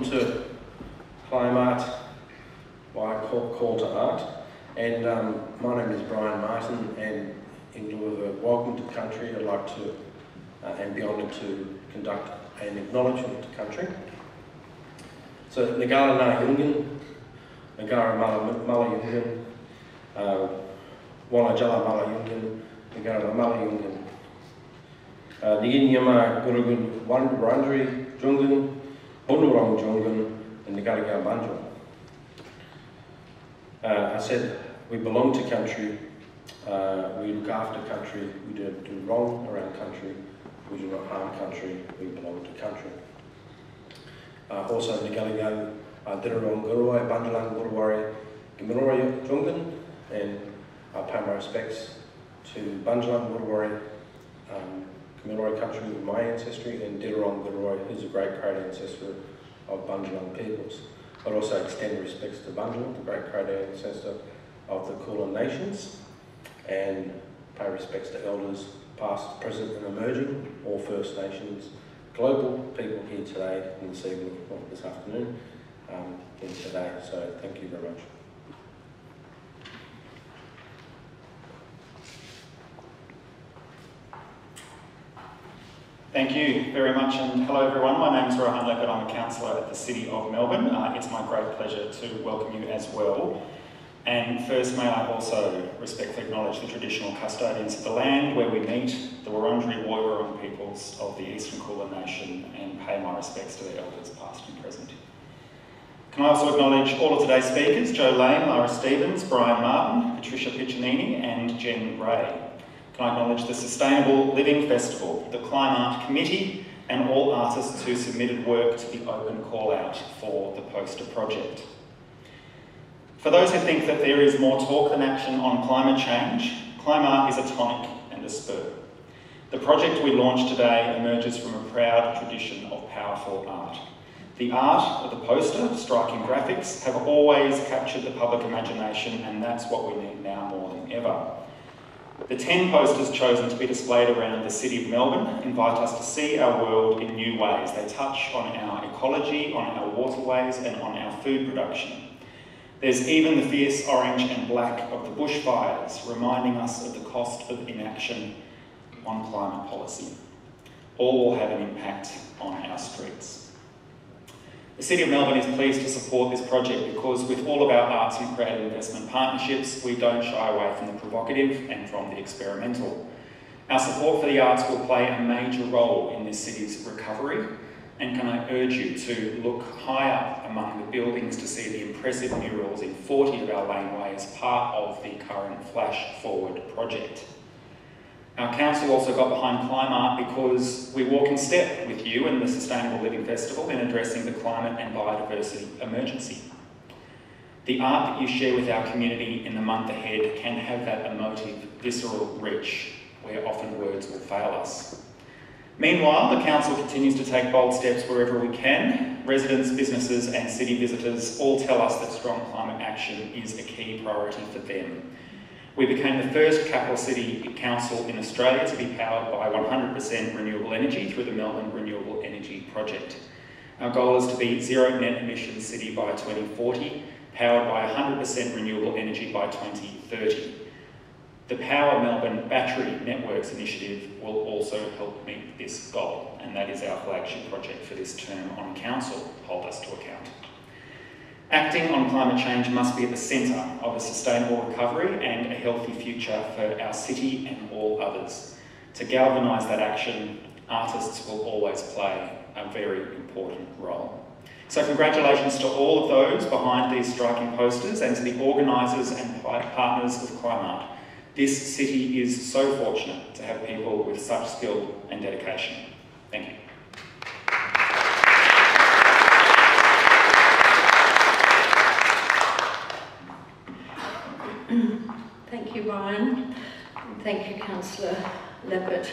welcome to CLIMARTE, what I call to art. And my name is Brian Martin, and in lieu of a welcome to country, I'd like to and be honoured to conduct an acknowledgement to country. So, Nagara Na Yungan, Nagara Mala Yungan, Wala Jala Mala Yungan, Nagara Mala Yungan, Nigin Yama Gurugun Wandrandri Jungan, Honurong Jungan, and Nagara Banjo. I said we belong to country, we look after country, we don't do wrong around country, we do not harm country, we belong to country. Also, Nagaligang Dirarong Gurwai, Bandalang Gurwari, Gimiroi Jungan, and I pay my respects to Bandalang Gurwari, Gimiroi country with my ancestry, and Dirarong Gurwai, who's a great ancestor of Bandalang peoples. I'd also extend respects to Bunjil, the great ancestor of the Kulin nations, and pay respects to elders past, present and emerging, all First Nations, global people here today, and this evening, or this afternoon, and today. So thank you very much. Thank you very much, and hello everyone. My name is Rohan Leppert. I'm a councillor at the City of Melbourne. It's my great pleasure to welcome you as well. And first, may I also respectfully acknowledge the traditional custodians of the land where we meet, the Wurundjeri Woiwurrung peoples of the Eastern Kulin Nation, and pay my respects to their elders past and present. Can I also acknowledge all of today's speakers, Joe Lane, Lara Stevens, Brian Martin, Patricia Piccinini and Jen Ray. Can I acknowledge the Sustainable Living Festival, the CLIMARTE Committee, and all artists who submitted work to the open call out for the poster project. For those who think that there is more talk than action on climate change, CLIMARTE is a tonic and a spur. The project we launched today emerges from a proud tradition of powerful art. The art of the poster, striking graphics, have always captured the public imagination, and that's what we need now more than ever. The 10 posters chosen to be displayed around the City of Melbourne invite us to see our world in new ways. They touch on our ecology, on our waterways and on our food production. There's even the fierce orange and black of the bushfires, reminding us of the cost of inaction on climate policy. All will have an impact on our streets. The City of Melbourne is pleased to support this project because with all of our arts and creative investment partnerships, we don't shy away from the provocative and from the experimental. Our support for the arts will play a major role in this city's recovery, and can I urge you to look high up among the buildings to see the impressive murals in 40 of our laneways, part of the current Flash Forward project. Our council also got behind CLIMARTE because we walk in step with you and the Sustainable Living Festival in addressing the climate and biodiversity emergency. The art that you share with our community in the month ahead can have that emotive, visceral reach where often words will fail us. Meanwhile, the council continues to take bold steps wherever we can. Residents, businesses and city visitors all tell us that strong climate action is a key priority for them. We became the first capital city council in Australia to be powered by 100% renewable energy through the Melbourne Renewable Energy Project. Our goal is to be zero net emissions city by 2040, powered by 100% renewable energy by 2030. The Power Melbourne Battery Networks initiative will also help meet this goal, and that is our flagship project for this term on council. Hold us to account. Acting on climate change must be at the centre of a sustainable recovery and a healthy future for our city and all others. To galvanise that action, artists will always play a very important role. So congratulations to all of those behind these striking posters and to the organisers and partners of CLIMARTE. This city is so fortunate to have people with such skill and dedication. Thank you. Thank you, Brian. Thank you, Councillor Leppert.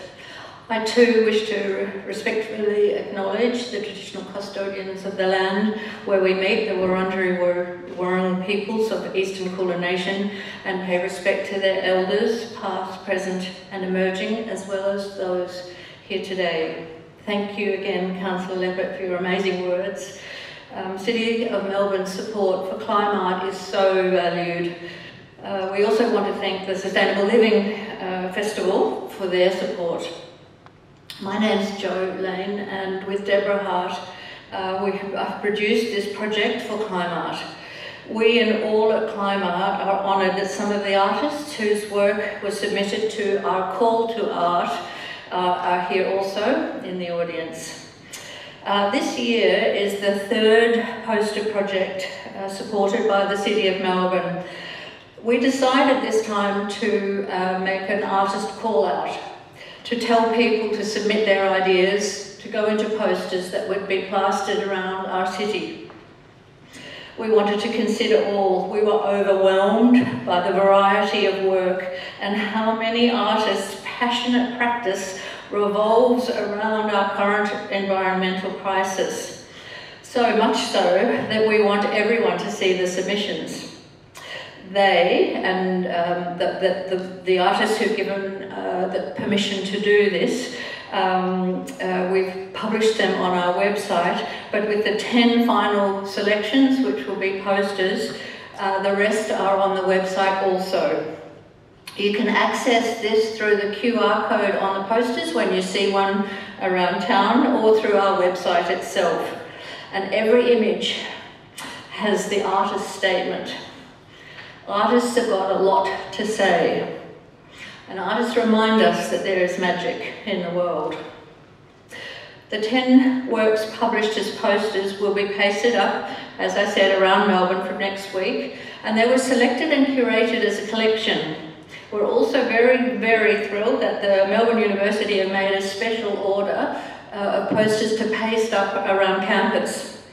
I too wish to respectfully acknowledge the traditional custodians of the land where we meet, the Wurundjeri Woiwurrung peoples of the Eastern Kulin Nation, and pay respect to their elders, past, present and emerging, as well as those here today. Thank you again, Councillor Leppert, for your amazing words. City of Melbourne's support for CLIMARTE is so valued. We also want to thank the Sustainable Living Festival for their support. My name's Jo Lane, and with Deborah Hart, I've produced this project for CLIMARTE. We and all at CLIMARTE are honoured that some of the artists whose work was submitted to our call to art are here also in the audience. This year is the third poster project supported by the City of Melbourne. We decided this time to make an artist call out, to tell people to submit their ideas, to go into posters that would be plastered around our city. We wanted to consider all. We were overwhelmed by the variety of work and how many artists' passionate practice revolves around our current environmental crisis. So much so that we want everyone to see the submissions. They, and the artists who've given the permission to do this, we've published them on our website, but with the 10 final selections, which will be posters, the rest are on the website also. You can access this through the QR code on the posters when you see one around town, or through our website itself. And every image has the artist's statement. Artists have got a lot to say, and artists remind us that there is magic in the world. The 10 works published as posters will be pasted up, as I said, around Melbourne from next week, and they were selected and curated as a collection. We're also very, very thrilled that the Melbourne University have made a special order of posters to paste up around campus.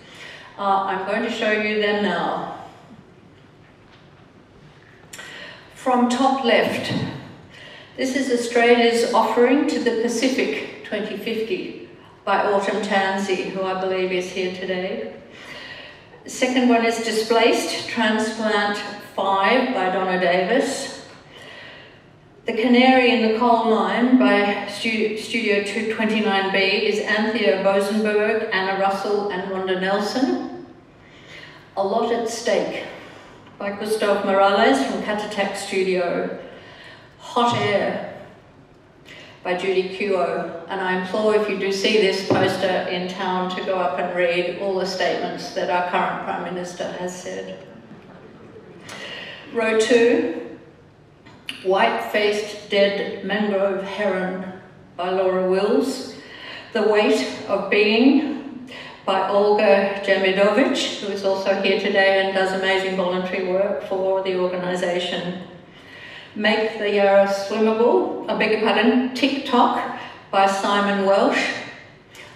I'm going to show you them now. From top left, this is Australia's Offering to the Pacific 2050 by Autumn Tansey, who I believe is here today. The second one is Displaced, Transplant 5 by Donna Davis. The Canary in the Coal Mine by Studio 229B is Anthea Bosenberg, Anna Russell and Rhonda Nelson. A Lot at Stake by Gustav Morales from Catatak Studio. Hot Air by Judy Kuo. And I implore, if you do see this poster in town, to go up and read all the statements that our current Prime Minister has said. Row 2, White-Faced Dead Mangrove Heron by Laura Wills. The Weight of Being by Olga Jamidovich, who is also here today and does amazing voluntary work for the organisation. Make the Yarra Swimmable, I beg your pardon, TikTok by Simon Welsh.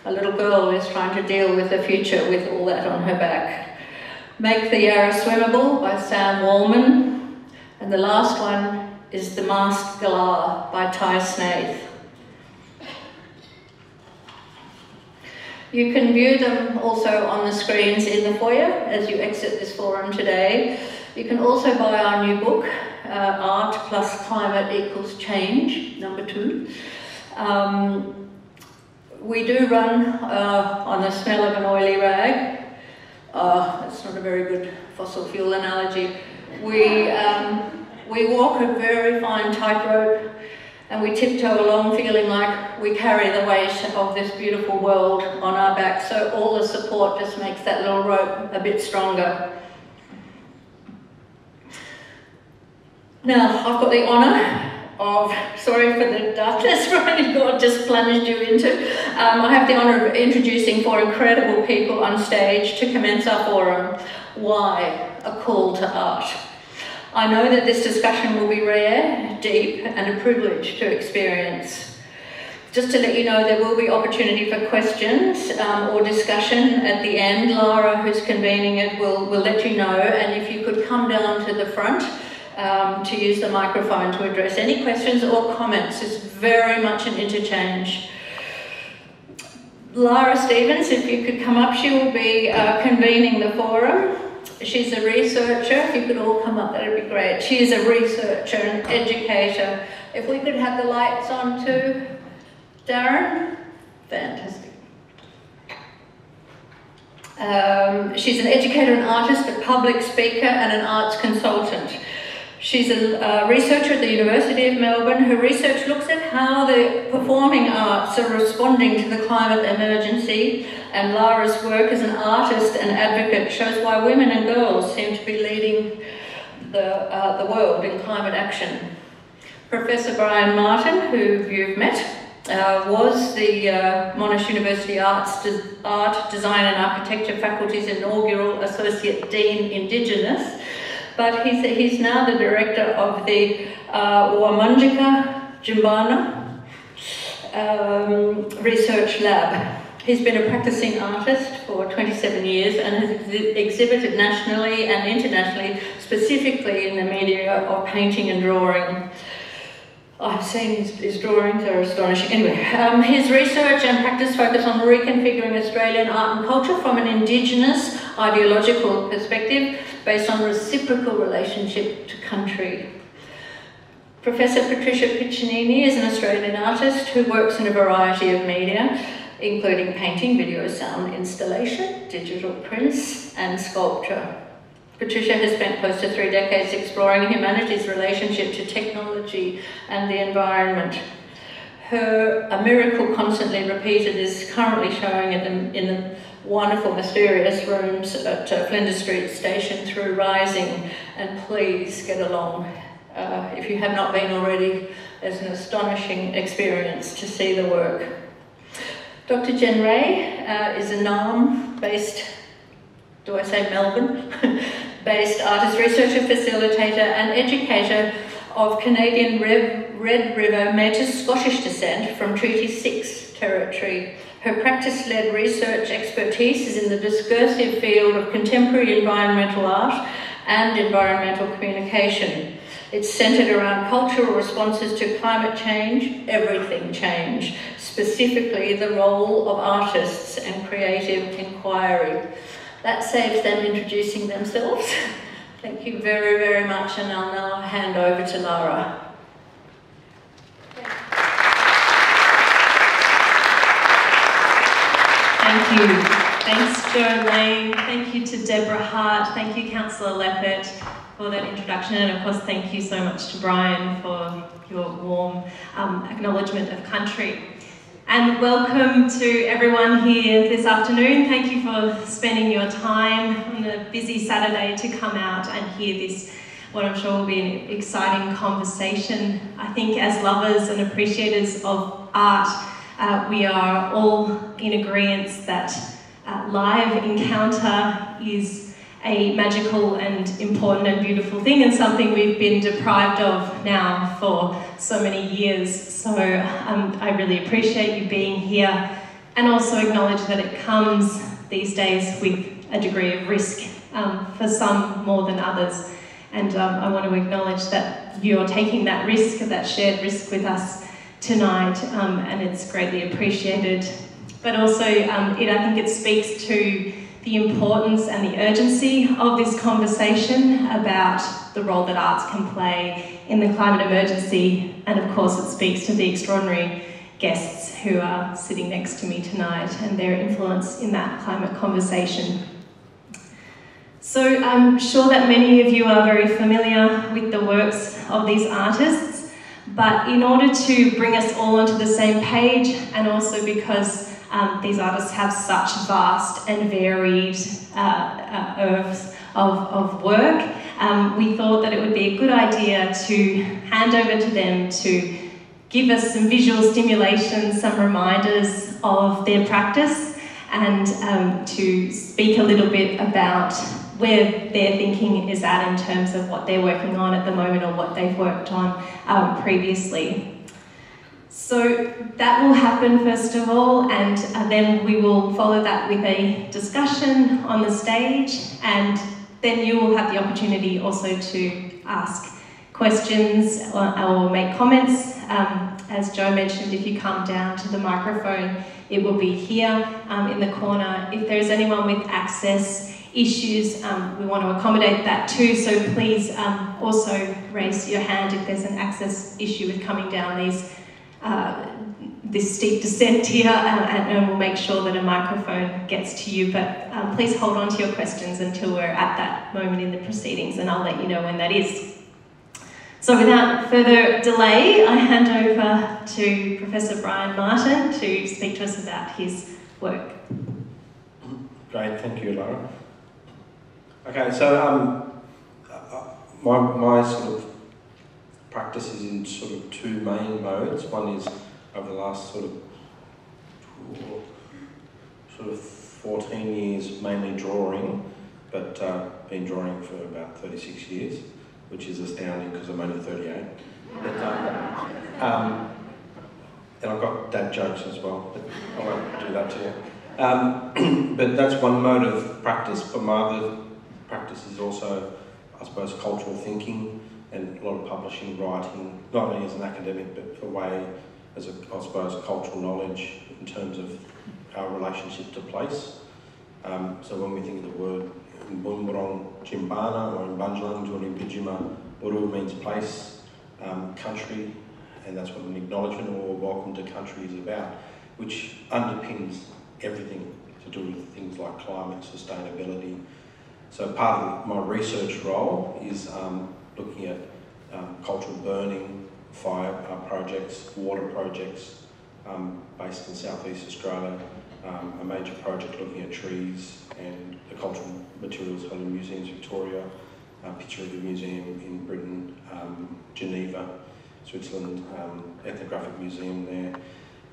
A little girl is trying to deal with the future with all that on her back. Make the Yarra Swimmable by Sam Wallman. And the last one is The Masked Galah by Ty Snaith. You can view them also on the screens in the foyer as you exit this forum today. You can also buy our new book, Art Plus Climate Equals Change, number 2. We do run on the smell of an oily rag. That's not a very good fossil fuel analogy. We walk a very fine tightrope, and we tiptoe along feeling like we carry the weight of this beautiful world on our back, so all the support just makes that little rope a bit stronger. Now, I've got the honour of, sorry for the darkness Ronnie God just plunged you into, I have the honour of introducing 4 incredible people on stage to commence our forum. Why? A call to art. I know that this discussion will be rare, deep, and a privilege to experience. Just to let you know, there will be opportunity for questions or discussion at the end. Lara, who's convening it, will let you know, and if you could come down to the front to use the microphone to address any questions or comments. It's very much an interchange. Lara Stevens, if you could come up, she will be convening the forum. She's a researcher. If you could all come up, that would be great. She is a researcher and educator. If we could have the lights on too, Darren. Fantastic. She's an educator and artist, a public speaker and an arts consultant. She's a researcher at the University of Melbourne. Her research looks at how the performing arts are responding to the climate emergency, and Lara's work as an artist and advocate shows why women and girls seem to be leading the world in climate action. Professor Brian Martin, who you've met, was the Monash University Art, Design and Architecture faculty's inaugural Associate Dean Indigenous, but he's now the director of the Wamunjika Jimbana Research Lab. He's been a practicing artist for 27 years and has exhibited nationally and internationally, specifically in the media of painting and drawing. I've seen his drawings, are astonishing. Anyway, his research and practice focus on reconfiguring Australian art and culture from an Indigenous ideological perspective based on reciprocal relationship to country. Professor Patricia Piccinini is an Australian artist who works in a variety of media, including painting, video, sound, installation, digital prints, and sculpture. Patricia has spent close to 3 decades exploring humanity's relationship to technology and the environment. Her A Miracle Constantly Repeated is currently showing in the wonderful, mysterious rooms at Flinders Street Station through Rising, and please get along. If you have not been already, it's an astonishing experience to see the work. Dr. Jen Ray is a Naarm-based, do I say Melbourne? Based artist, researcher, facilitator and educator of Canadian Red River Métis Scottish descent from Treaty 6 territory. Her practice-led research expertise is in the discursive field of contemporary environmental art and environmental communication. It's centred around cultural responses to climate change, everything change, specifically the role of artists and creative inquiry. That saves them introducing themselves. Thank you very, very much, and I'll now hand over to Lara. Thank you. Thanks, Jolene. Thank you to Deborah Hart. Thank you, Councillor Leppert, for that introduction, and of course thank you so much to Brian for your warm acknowledgement of country. And welcome to everyone here this afternoon. Thank you for spending your time on a busy Saturday to come out and hear this, what I'm sure will be an exciting conversation. I think as lovers and appreciators of art, we are all in agreement that live encounter is a magical and important and beautiful thing, and something we've been deprived of now for so many years. So I really appreciate you being here, and also acknowledge that it comes these days with a degree of risk, for some more than others. And I want to acknowledge that you're taking that risk, that shared risk with us tonight, and it's greatly appreciated. But also, I think it speaks to the importance and the urgency of this conversation about the role that arts can play in the climate emergency, and of course it speaks to the extraordinary guests who are sitting next to me tonight and their influence in that climate conversation. So I'm sure that many of you are very familiar with the works of these artists, but in order to bring us all onto the same page, and also because these artists have such vast and varied oeuvres of work, we thought that it would be a good idea to hand over to them to give us some visual stimulation, some reminders of their practice, and to speak a little bit about where their thinking is at in terms of what they're working on at the moment or what they've worked on previously. So that will happen first of all, and then we will follow that with a discussion on the stage, and then you will have the opportunity also to ask questions or make comments. As Joe mentioned, if you come down to the microphone, it will be here in the corner. If there's anyone with access issues, we want to accommodate that too, so please also raise your hand if there's an access issue with coming down this steep descent here, and we'll make sure that a microphone gets to you, but please hold on to your questions until we're at that moment in the proceedings, and I'll let you know when that is. So without further delay, I hand over to Professor Brian Martin to speak to us about his work. Great, thank you, Lara. Okay, so my sort of practice is in sort of two main modes. One is over the last sort of 14 years mainly drawing, but been drawing for about 36 years, which is astounding because I'm only 38. But, and I've got dad jokes as well, but I won't do that to you. But that's one mode of practice, but my other practice is also, I suppose, cultural thinking and a lot of publishing, writing, not only as an academic, but a way as a, I suppose, cultural knowledge in terms of our relationship to place. So when we think of the word in Bunburong Jimbana or in Bunjalang Julimbijima, Uru means place, country, and that's what an acknowledgement or welcome to country is about, which underpins everything to do with things like climate, sustainability. So part of my research role is looking at cultural burning, fire projects, water projects based in Southeast Australia, a major project looking at trees and the cultural materials held in museums, Victoria, a picture of the museum in Britain, Geneva, Switzerland, ethnographic museum there,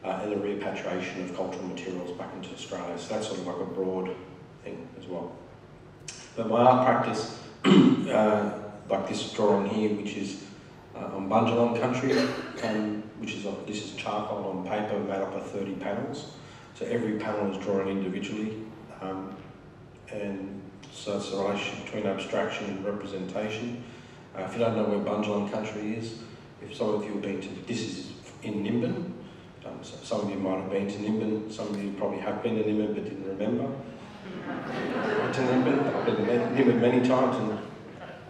and the repatriation of cultural materials back into Australia. So that's sort of like a broad thing as well. But my art practice, like this drawing here, which is on Bunjalang country, which is this is charcoal on paper made up of 30 panels. So every panel is drawn individually, and so it's the relationship between abstraction and representation. If you don't know where Bunjalang country is, if some of you have been to, this is in Nimbin. So some of you might have been to Nimbin, some of you probably have been to Nimbin but didn't remember. I've been to Nimbin many times and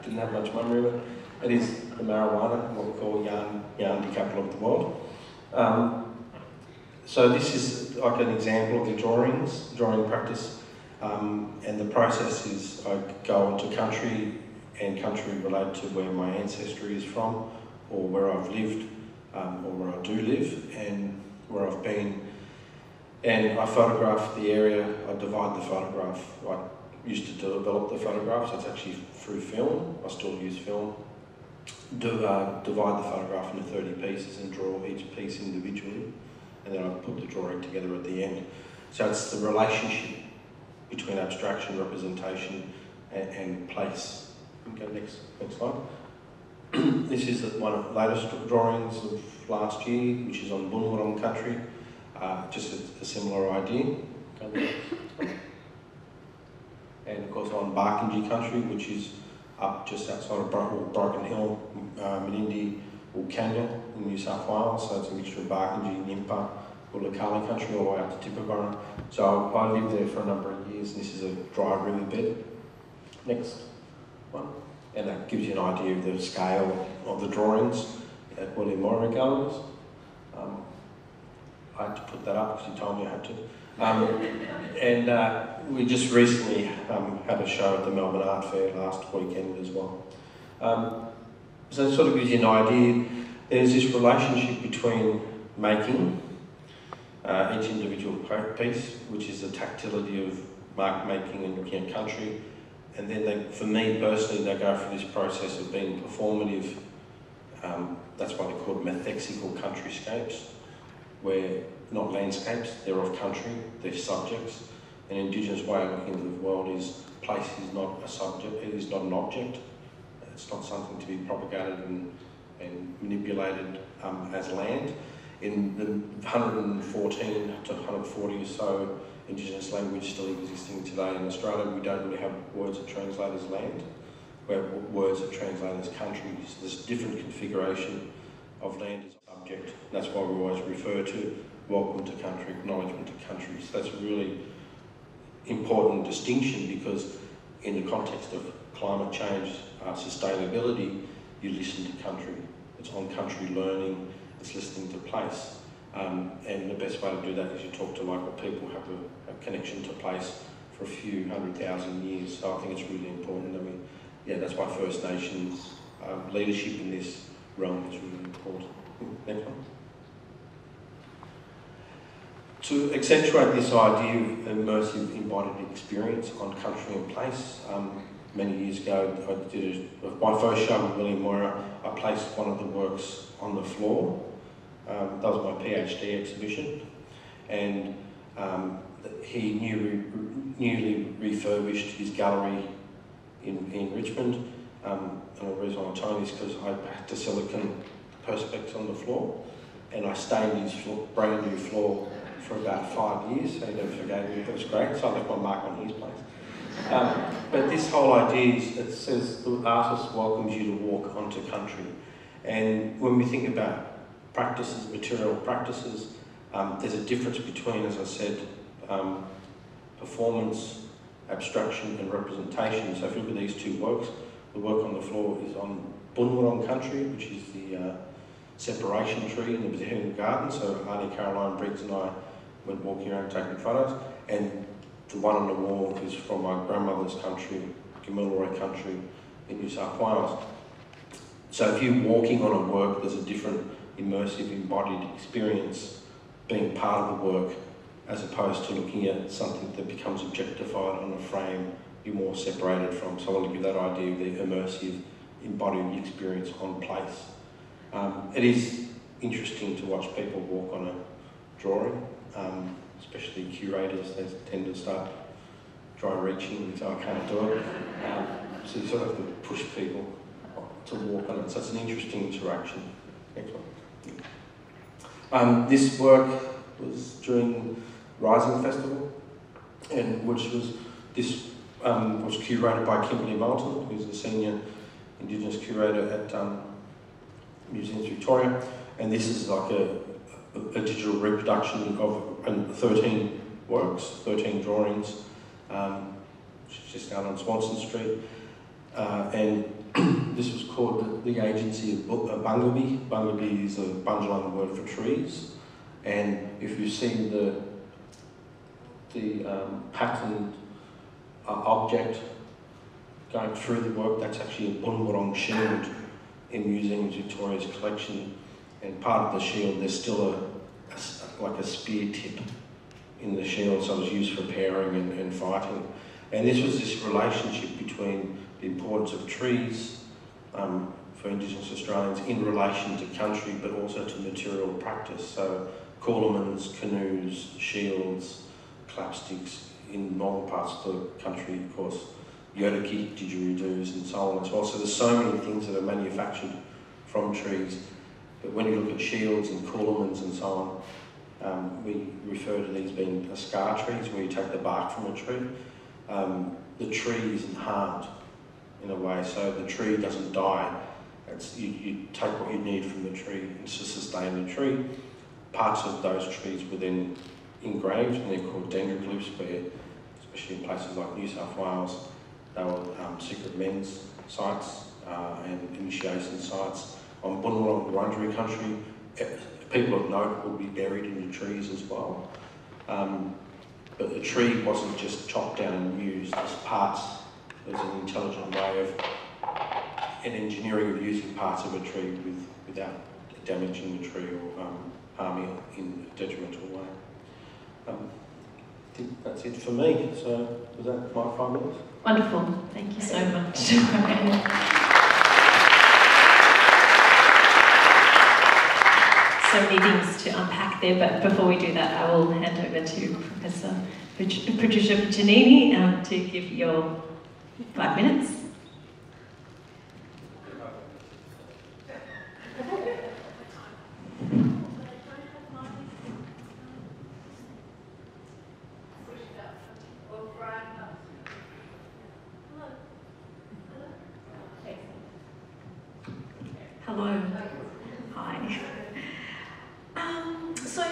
didn't have much memory of it. It is the marijuana, what we call yarn capital of the world. So this is like an example of the drawing practice, and the process is I go into country and country related to where my ancestry is from, or where I've lived, or where I do live, and where I've been. And I photograph the area, I divide the photograph. I used to develop the photographs, it's actually through film, I still use film. Divide the photograph into 30 pieces and draw each piece individually, and then I put the drawing together at the end. So it's the relationship between abstraction, representation, and place. Okay, next slide. This is one of the latest drawings of last year, which is on Bunburong country, just a similar idea. And of course on Barkindji country, which is up just outside of Broken Hill, Menindee, Wilcannia in New South Wales. So it's a mixture of Barkindji, Nimpa, Ulakali country, all the way up to Tippabara. So I lived there for a number of years, and this is a dry riverbed. Next one. And that gives you an idea of the scale of the drawings at William Moira Galleries. I had to put that up because you told me I had to. And we just recently had a show at the Melbourne Art Fair last weekend as well. So it sort of gives you an idea. There's this relationship between making each individual piece, which is the tactility of mark making and looking at country. And then for me personally, they go through this process of being performative. That's why they're called methexical countryscapes, where not landscapes, they're of country, they're subjects. An Indigenous way of looking at the world is place is not a subject, it is not an object. It's not something to be propagated and manipulated as land. In the 114 to 140 or so Indigenous language still existing today in Australia, we don't really have words that translate as land. We have words that translate as country. So there's a different configuration of land as a subject. That's why we always refer to welcome to country, acknowledgement to country. So that's a really important distinction, because in the context of climate change, sustainability, you listen to country. It's on country learning, it's listening to place. And the best way to do that is you talk to local people, have a connection to place for a few 100,000 years. So I think it's really important. I mean, yeah, that's why First Nations leadership in this realm is really important. Next one. To accentuate this idea of immersive embodied experience on country and place, many years ago I did my first show with William Moira. I placed one of the works on the floor. That was my PhD exhibition, and he newly refurbished his gallery in Richmond. And the reason I'm telling this is because I had to silicone perspex on the floor, and I stained his brand new floor for about 5 years, so he never forgave me. It was great, so I left my mark on his place. But this whole idea is, it says the artist welcomes you to walk onto country. And when we think about practices, material practices, there's a difference between, as I said, performance, abstraction and representation. So if you look at these two works, the work on the floor is on Bunwurrung country, which is the separation tree in the Botanical Garden. So Auntie Caroline Briggs and I went walking around taking photos, and the one on the wall is from my grandmother's country, Gamilaroi country in New South Wales. So if you're walking on a work, there's a different immersive embodied experience being part of the work, as opposed to looking at something that becomes objectified on a frame you're more separated from. So I want to give that idea of the immersive embodied experience on place. It is interesting to watch people walk on a drawing, especially curators. They tend to start dry reaching, so I can't do it. So you sort of have to push people to walk on it. So it's an interesting interaction. Next one. This work was during Rising Festival, and which was was curated by Kimberly Moulton, who's the senior Indigenous curator at Museums Victoria, and this is like a digital reproduction of 13 works, 13 drawings, which is just out on Swanson Street, and this was called the Agency of Bungabi. Bungabi is a Bundjalung word for trees, and if you've seen the patterned object going through the work, that's actually a Bunwurrung shield in Museums Victoria's collection, and part of the shield there's still like a spear tip in the shield, so it was used for pairing and fighting. And this was this relationship between the importance of trees for Indigenous Australians in relation to country, but also to material practice. So coolamans, canoes, shields, clapsticks in northern parts of the country, of course, yodaki, didgeridoos and so on as well. So there's so many things that are manufactured from trees, but when you look at shields and coolamans and so on, we refer to these being scar trees, where you take the bark from a tree. The tree isn't harmed in a way, so the tree doesn't die. You take what you need from the tree to sustain the tree. Parts of those trees were then engraved, and they're called dendroglyphs, where, especially in places like New South Wales, they were secret men's sites and initiation sites. On Bunwurrung Wurundjeri country, people of note would be buried in the trees as well. But the tree wasn't just chopped down and used as parts. There's an intelligent way of an engineering of using parts of a tree without damaging the tree or harming it in a detrimental way. I think that's it for me. So was that my 5 minutes? Wonderful. Thank you so much. So many things to unpack there, but before we do that, I will hand over to Professor Patricia Piccinini to give your 5 minutes. Hello. Hi. So,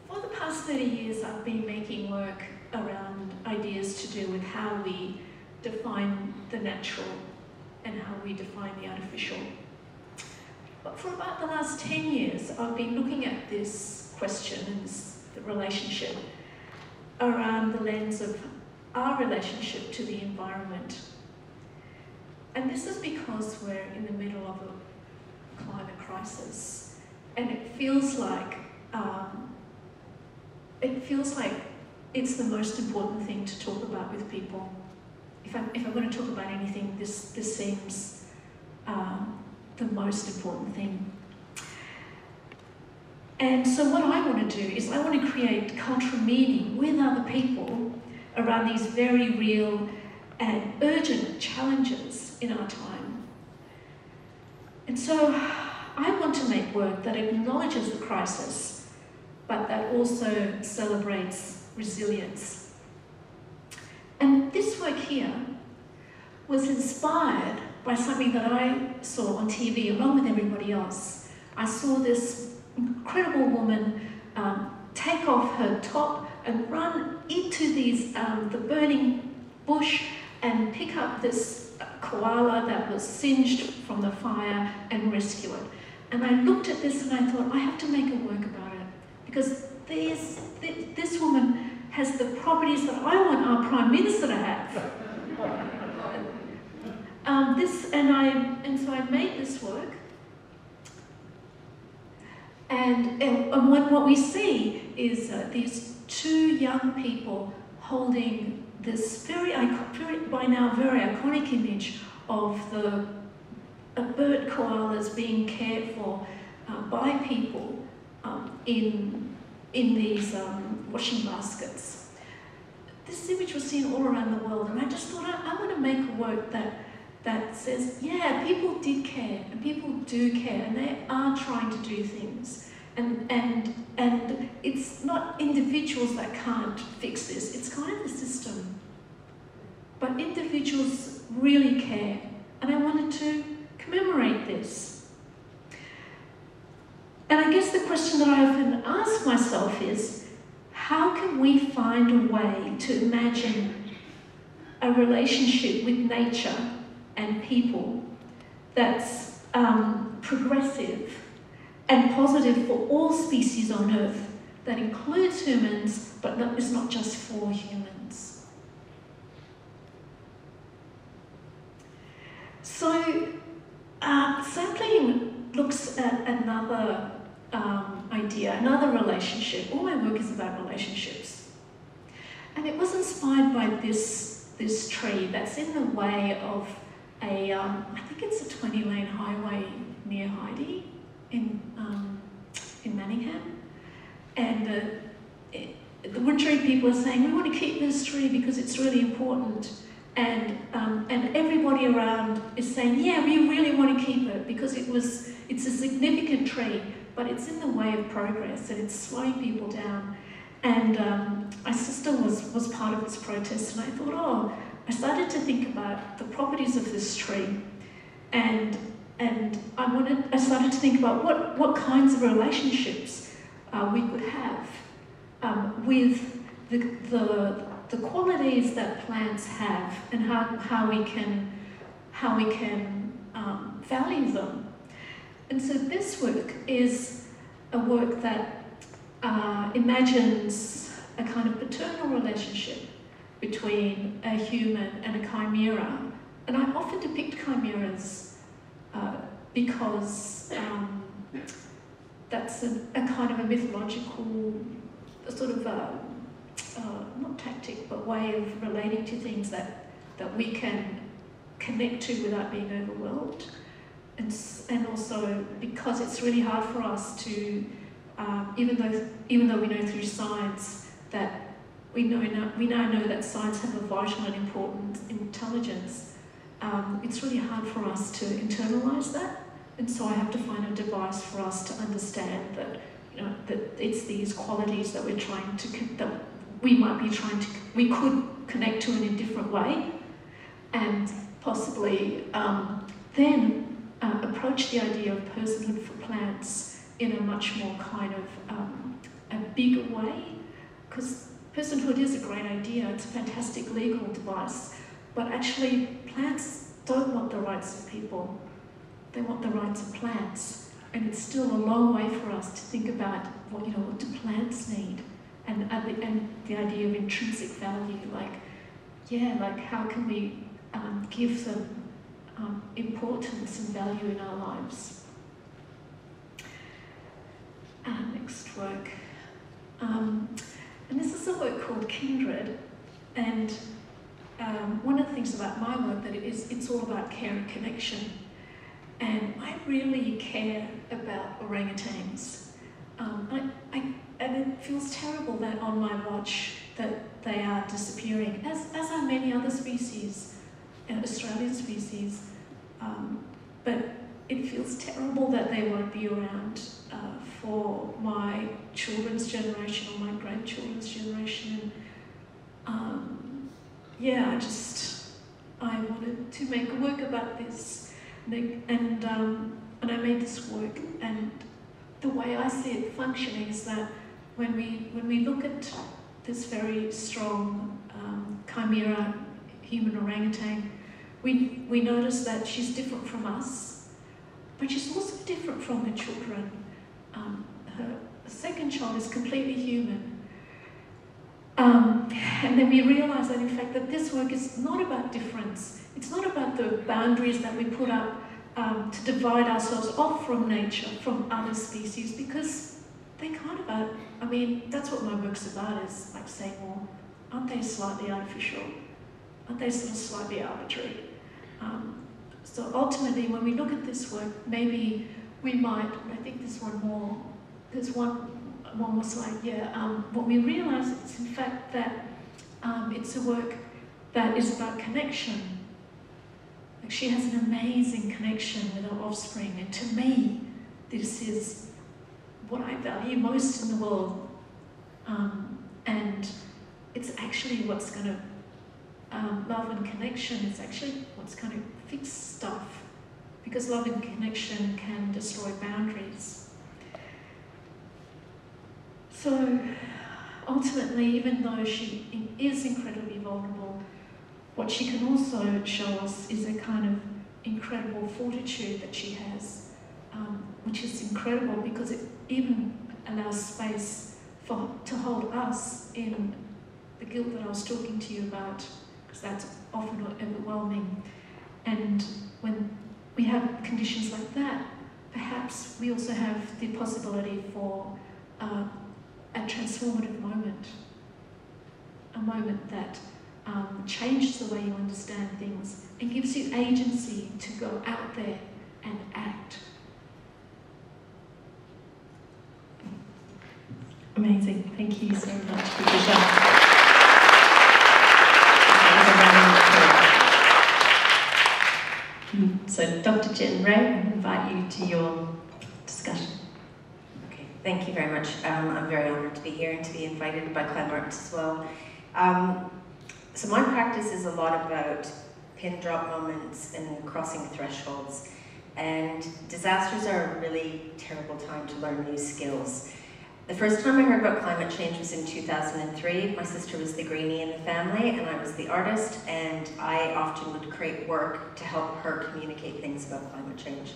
for the past 30 years, I've been making work around ideas to do with how we define the natural and how we define the artificial. But for about the last 10 years, I've been looking at this question and the relationship around the lens of our relationship to the environment. And this is because we're in the middle of a climate crisis, and it feels like it's the most important thing to talk about with people. If I'm going to talk about anything, this seems the most important thing. And so what I want to do is I want to create cultural meaning with other people around these very real and urgent challenges in our time. And so I want to make work that acknowledges the crisis, but that also celebrates resilience. And this work here was inspired by something that I saw on TV along with everybody else. I saw this incredible woman take off her top and run into the burning bush and pick up this koala that was singed from the fire and rescue it. And I looked at this and I thought, I have to make a work about it, because this woman has the properties that I want our Prime Minister to have. So I made this work, and what we see is these two young people holding this by now very iconic image of the bird koalas being cared for by people in these washing baskets. This image was seen all around the world, and I just thought I want to make a work that says, yeah, people did care, and people do care, and they are trying to do things. And it's not individuals that can't fix this, it's kind of the system. But individuals really care, and I wanted to commemorate this. And I guess the question that I often ask myself is, how can we find a way to imagine a relationship with nature and people that's progressive and positive for all species on Earth, that includes humans, but is not just for humans? So, sampling looks at another idea, another relationship. All my work is about relationships. And it was inspired by this tree that's in the way of I think it's a 20-lane highway near Heidi in Manningham. And the Wurundjeri people are saying, we want to keep this tree because it's really important. And everybody around is saying, yeah, we really want to keep it because it's a significant tree, but it's in the way of progress and it's slowing people down. And my sister was part of this protest, and I thought, I started to think about the properties of this tree, and I started to think about what kinds of relationships we could have with the qualities that plants have, and how we can value them. And so this work is a work that imagines a kind of paternal relationship between a human and a chimera. And I often depict chimeras because that's a kind of a mythological sort of not tactic, but way of relating to things that we can connect to without being overwhelmed. And also because it's really hard for us to, even though we know through science that we now know that science have a vital and important intelligence, it's really hard for us to internalize that. And so I have to find a device for us to understand that, that it's these qualities that we could connect to in a different way, and possibly then approach the idea of personhood for plants in a much more kind of a bigger way, because personhood is a great idea, it's a fantastic legal device, but actually plants don't want the rights of people, they want the rights of plants. And it's still a long way for us to think about what do plants need, and the idea of intrinsic value, like how can we give them importance and value in our lives. Next work. And this is a work called Kindred, and one of the things about my work that it's all about care and connection, and I really care about orangutans. And it feels terrible that on my watch that they are disappearing, as are many other species, Australian species, but it feels terrible that they won't be around for my children's generation or my grandchildren's generation. Yeah, I wanted to make a work about this, and I made this work, and the way I see it functioning is that when we look at this very strong chimera human orangutan, we notice that she's different from us, but she's also different from her children. Her second child is completely human. And then we realise that in fact that this work is not about difference. It's not about the boundaries that we put up to divide ourselves off from nature, from other species, because they kind of are, I mean, that's what my work's about, is like saying, well, aren't they slightly artificial? Aren't they sort of slightly arbitrary? So ultimately, when we look at this work, maybe we might, I think there's one more slide, yeah. What we realise is in fact that it's a work that is about connection. Like, she has an amazing connection with her offspring, and to me, this is what I value most in the world. And it's actually what's going to, love and connection is actually what's going to fix stuff, because love and connection can destroy boundaries. So ultimately, even though she is incredibly vulnerable, what she can also show us is a kind of incredible fortitude that she has, which is incredible because it even allows space to hold us in the guilt that I was talking to you about, because that's often overwhelming. And when we have conditions like that, perhaps we also have the possibility for a transformative moment, a moment that changes the way you understand things and gives you agency to go out there and act. Amazing. Thank you so much, Patricia. So, Dr. Jen Ray, I invite you to your discussion. Okay, thank you very much. I'm very honoured to be here and to be invited by CLIMARTE as well. So my practice is a lot about pin drop moments and crossing thresholds. And disasters are a really terrible time to learn new skills. The first time I heard about climate change was in 2003. My sister was the greenie in the family and I was the artist, and I often would create work to help her communicate things about climate change.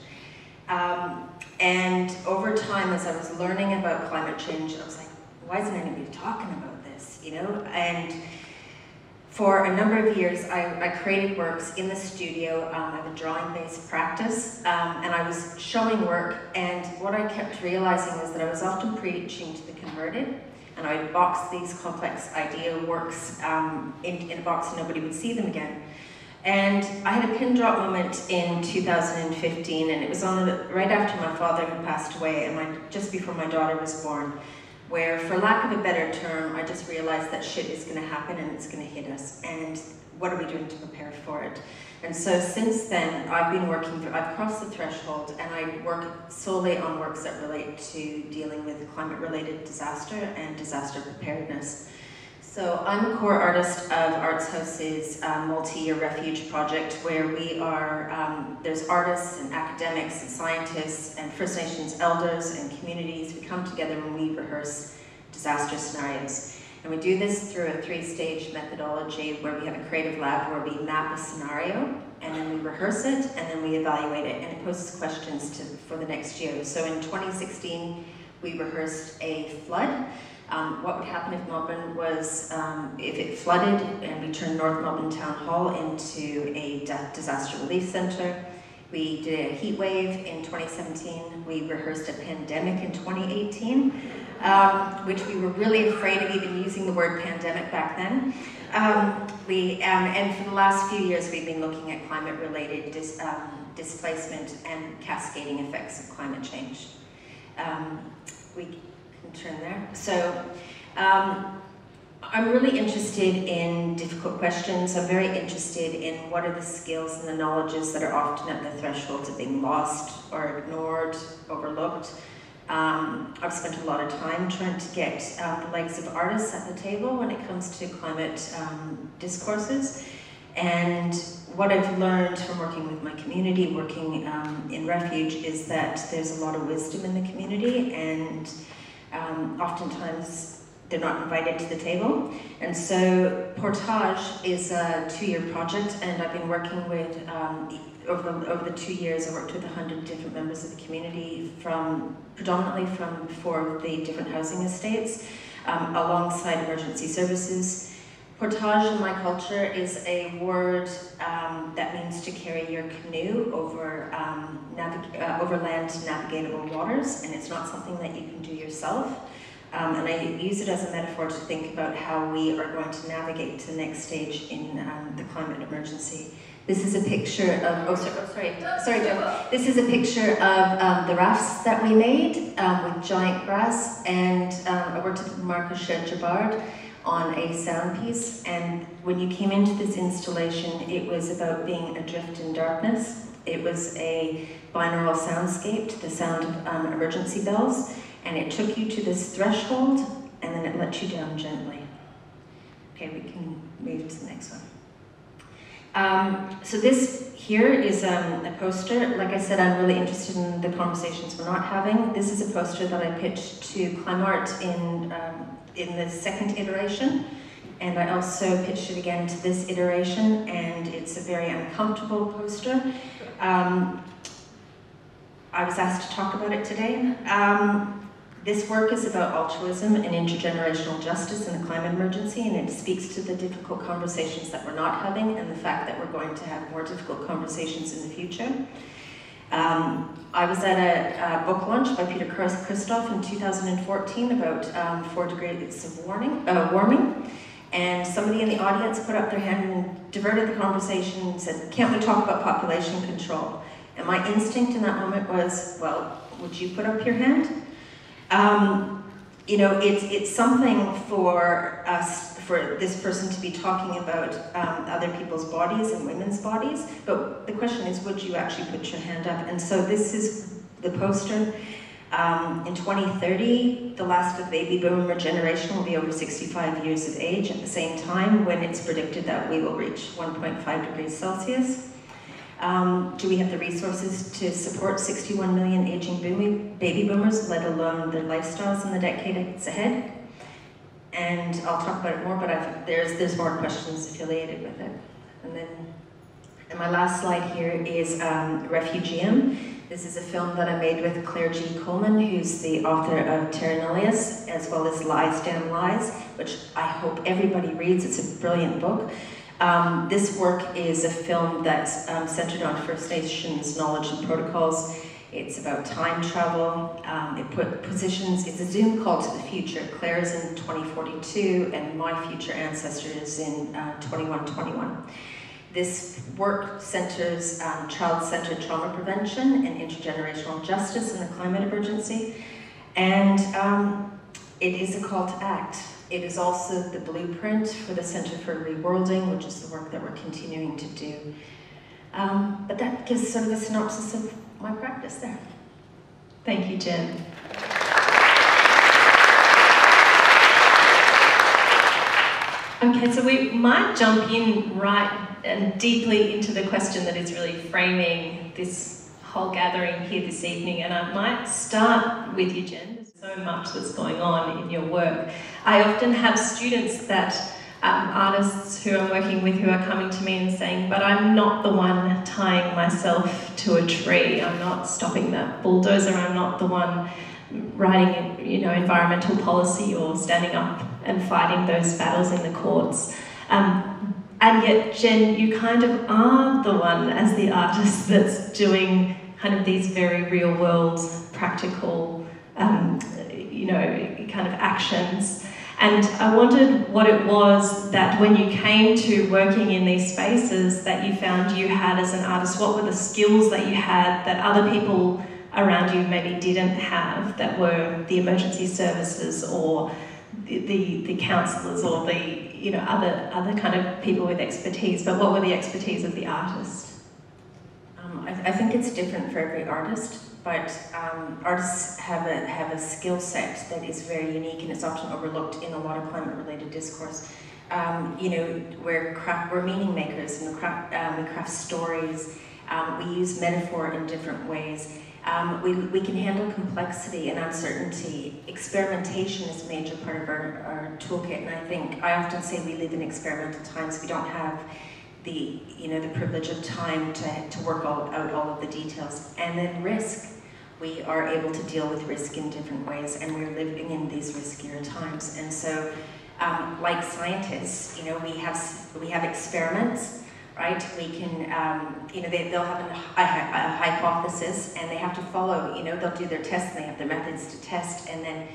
And over time, as I was learning about climate change, I was like, why isn't anybody talking about this, you know? And for a number of years, I created works in the studio. I have a drawing-based practice, and I was showing work, and what I kept realizing was that I was often preaching to the converted, and I would box these complex idea works in a box and nobody would see them again. And I had a pin drop moment in 2015, and it was right after my father had passed away and just before my daughter was born, where, for lack of a better term, I just realized that shit is going to happen and it's going to hit us, and what are we doing to prepare for it? And so since then, I've crossed the threshold, and I work solely on works that relate to dealing with climate-related disaster and disaster preparedness. So I'm a core artist of Arts House's multi-year refuge project, where we are, there's artists and academics and scientists and First Nations elders and communities. We come together and we rehearse disaster scenarios. And we do this through a 3-stage methodology where we have a creative lab where we map a scenario, and then we rehearse it, and then we evaluate it, and it poses questions for the next year. So in 2016, we rehearsed a flood. What would happen if Melbourne was, if it flooded and we turned North Melbourne Town Hall into a disaster relief centre. We did a heat wave in 2017. We rehearsed a pandemic in 2018, which we were really afraid of even using the word pandemic back then. And for the last few years, we've been looking at climate-related displacement and cascading effects of climate change. We can turn there. So I'm really interested in difficult questions. I'm very interested in what are the skills and the knowledges that are often at the thresholds of being lost or ignored, overlooked. I've spent a lot of time trying to get the legs of artists at the table when it comes to climate discourses. And what I've learned from working with my community, working in refuge, is that there's a lot of wisdom in the community, and oftentimes they're not invited to the table. And so Portage is a 2-year project, and I've been working with, over the 2 years, I worked with 100 different members of the community, predominantly from 4 of the different housing estates, alongside emergency services. Portage in my culture is a word that means to carry your canoe over land navigatable waters, and it's not something that you can do yourself. And I use it as a metaphor to think about how we are going to navigate to the next stage in the climate emergency. This is a picture of, sorry, Joe. This is a picture of the rafts that we made with giant grass, and I worked with Marcus Jabard on a sound piece, and when you came into this installation, it was about being adrift in darkness. It was a binaural soundscape to the sound of emergency bells, and it took you to this threshold, and then it let you down gently. Okay, we can move to the next one. So this here is a poster. Like I said, I'm really interested in the conversations we're not having. This is a poster that I pitched to CLIMARTE in the second iteration, and I also pitched it again to this iteration, and it's a very uncomfortable poster. I was asked to talk about it today. This work is about altruism and intergenerational justice in the climate emergency, and it speaks to the difficult conversations that we're not having and the fact that we're going to have more difficult conversations in the future. I was at a book launch by Peter Christoph in 2014 about 4 degrees of warming, and somebody in the audience put up their hand and diverted the conversation and said, "Can't we talk about population control?" And my instinct in that moment was, well, would you put up your hand? You know, it's something for us, for this person to be talking about other people's bodies and women's bodies, but the question is, would you actually put your hand up? And so this is the poster. In 2030, the last of the baby boomer generation will be over 65 years of age at the same time when it's predicted that we will reach 1.5 degrees Celsius. Do we have the resources to support 61 million aging baby boomers, let alone their lifestyles in the decades ahead? And I'll talk about it more, but there's more questions affiliated with it. And my last slide here is Refugium. This is a film that I made with Claire G. Coleman, who's the author of Terra Nullius, as well as Lies, Damn Lies, which I hope everybody reads. It's a brilliant book. This work is a film that's centered on First Nations knowledge and protocols. It's about time travel. It's a Zoom call to the future. Claire's in 2042, and my future ancestor is in 2121. This work centers child-centered trauma prevention and intergenerational justice in the climate emergency, and it is a call to act. It is also the blueprint for the Center for Reworlding, which is the work that we're continuing to do. But that gives sort of a synopsis of my practice there. Thank you, Jen. Okay, so we might jump in right and deeply into the question that is really framing this whole gathering here this evening, and I might start with you, Jen. So much that's going on in your work. I often have students that, artists who I'm working with who are coming to me and saying, but I'm not the one tying myself to a tree, I'm not stopping that bulldozer, I'm not the one writing, environmental policy or standing up and fighting those battles in the courts. And yet, Jen, you kind of are the one as the artist that's doing kind of these very real world, practical, kind of actions. And I wondered what it was that when you came to working in these spaces that you found you had as an artist, what were the skills that you had that other people around you maybe didn't have, that were the emergency services or the counsellors or the other kind of people with expertise, but what were the expertise of the artist? I think it's different for every artist. But artists have a skill set that is very unique, and it's often overlooked in a lot of climate-related discourse. We're meaning makers, and we craft stories. We use metaphor in different ways. We can handle complexity and uncertainty. Experimentation is a major part of our toolkit, and I often say we live in experimental times. We don't have the privilege of time to work out all of the details. And then risk. We are able to deal with risk in different ways, and we're living in these riskier times. And so, like scientists, we have experiments, right? We can, they'll have a hypothesis, and they have to follow. They'll do their tests, and they have their methods to test, and then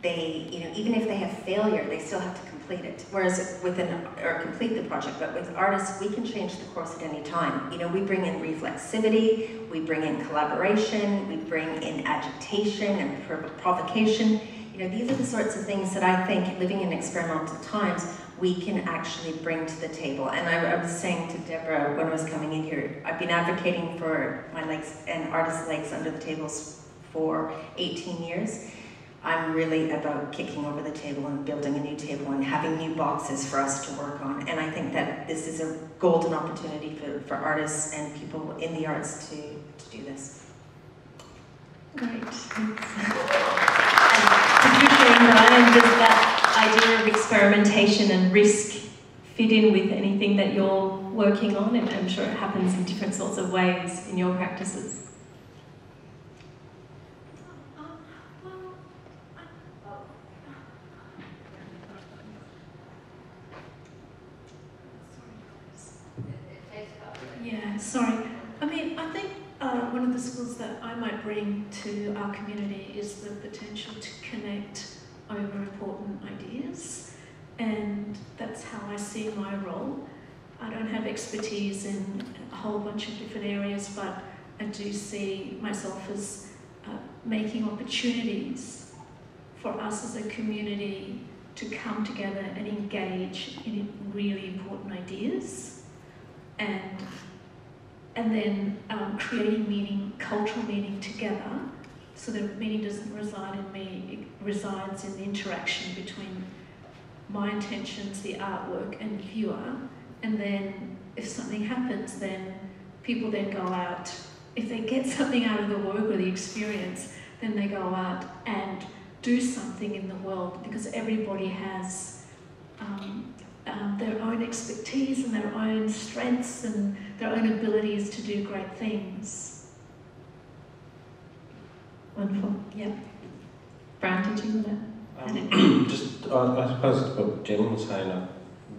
they, even if they have failure, they still have to complete it. Whereas complete the project, but with artists, we can change the course at any time. We bring in reflexivity, we bring in collaboration, we bring in agitation and provocation. These are the sorts of things that I think, living in experimental times, we can actually bring to the table. And I was saying to Deborah when I was coming in here, I've been advocating for my legs and artists' legs under the tables for 18 years. I'm really about kicking over the table and building a new table and having new boxes for us to work on. And I think that this is a golden opportunity for artists and people in the arts to do this. Great. Ryan, does that idea of experimentation and risk fit in with anything that you're working on? And I'm sure it happens in different sorts of ways in your practices. Yeah, sorry. I think one of the skills that I might bring to our community is the potential to connect over important ideas, and that's how I see my role. I don't have expertise in a whole bunch of different areas, but I do see myself as making opportunities for us as a community to come together and engage in really important ideas, and then creating meaning, cultural meaning together, so that meaning doesn't reside in me, it resides in the interaction between my intentions, the artwork, and viewer. And then if something happens, then people then go out, if they get something out of the work or the experience, then they go out and do something in the world, because everybody has their own expertise and their own strengths and their own abilities to do great things. Wonderful. Yeah. Brian, did you want to? I suppose what Jen was saying,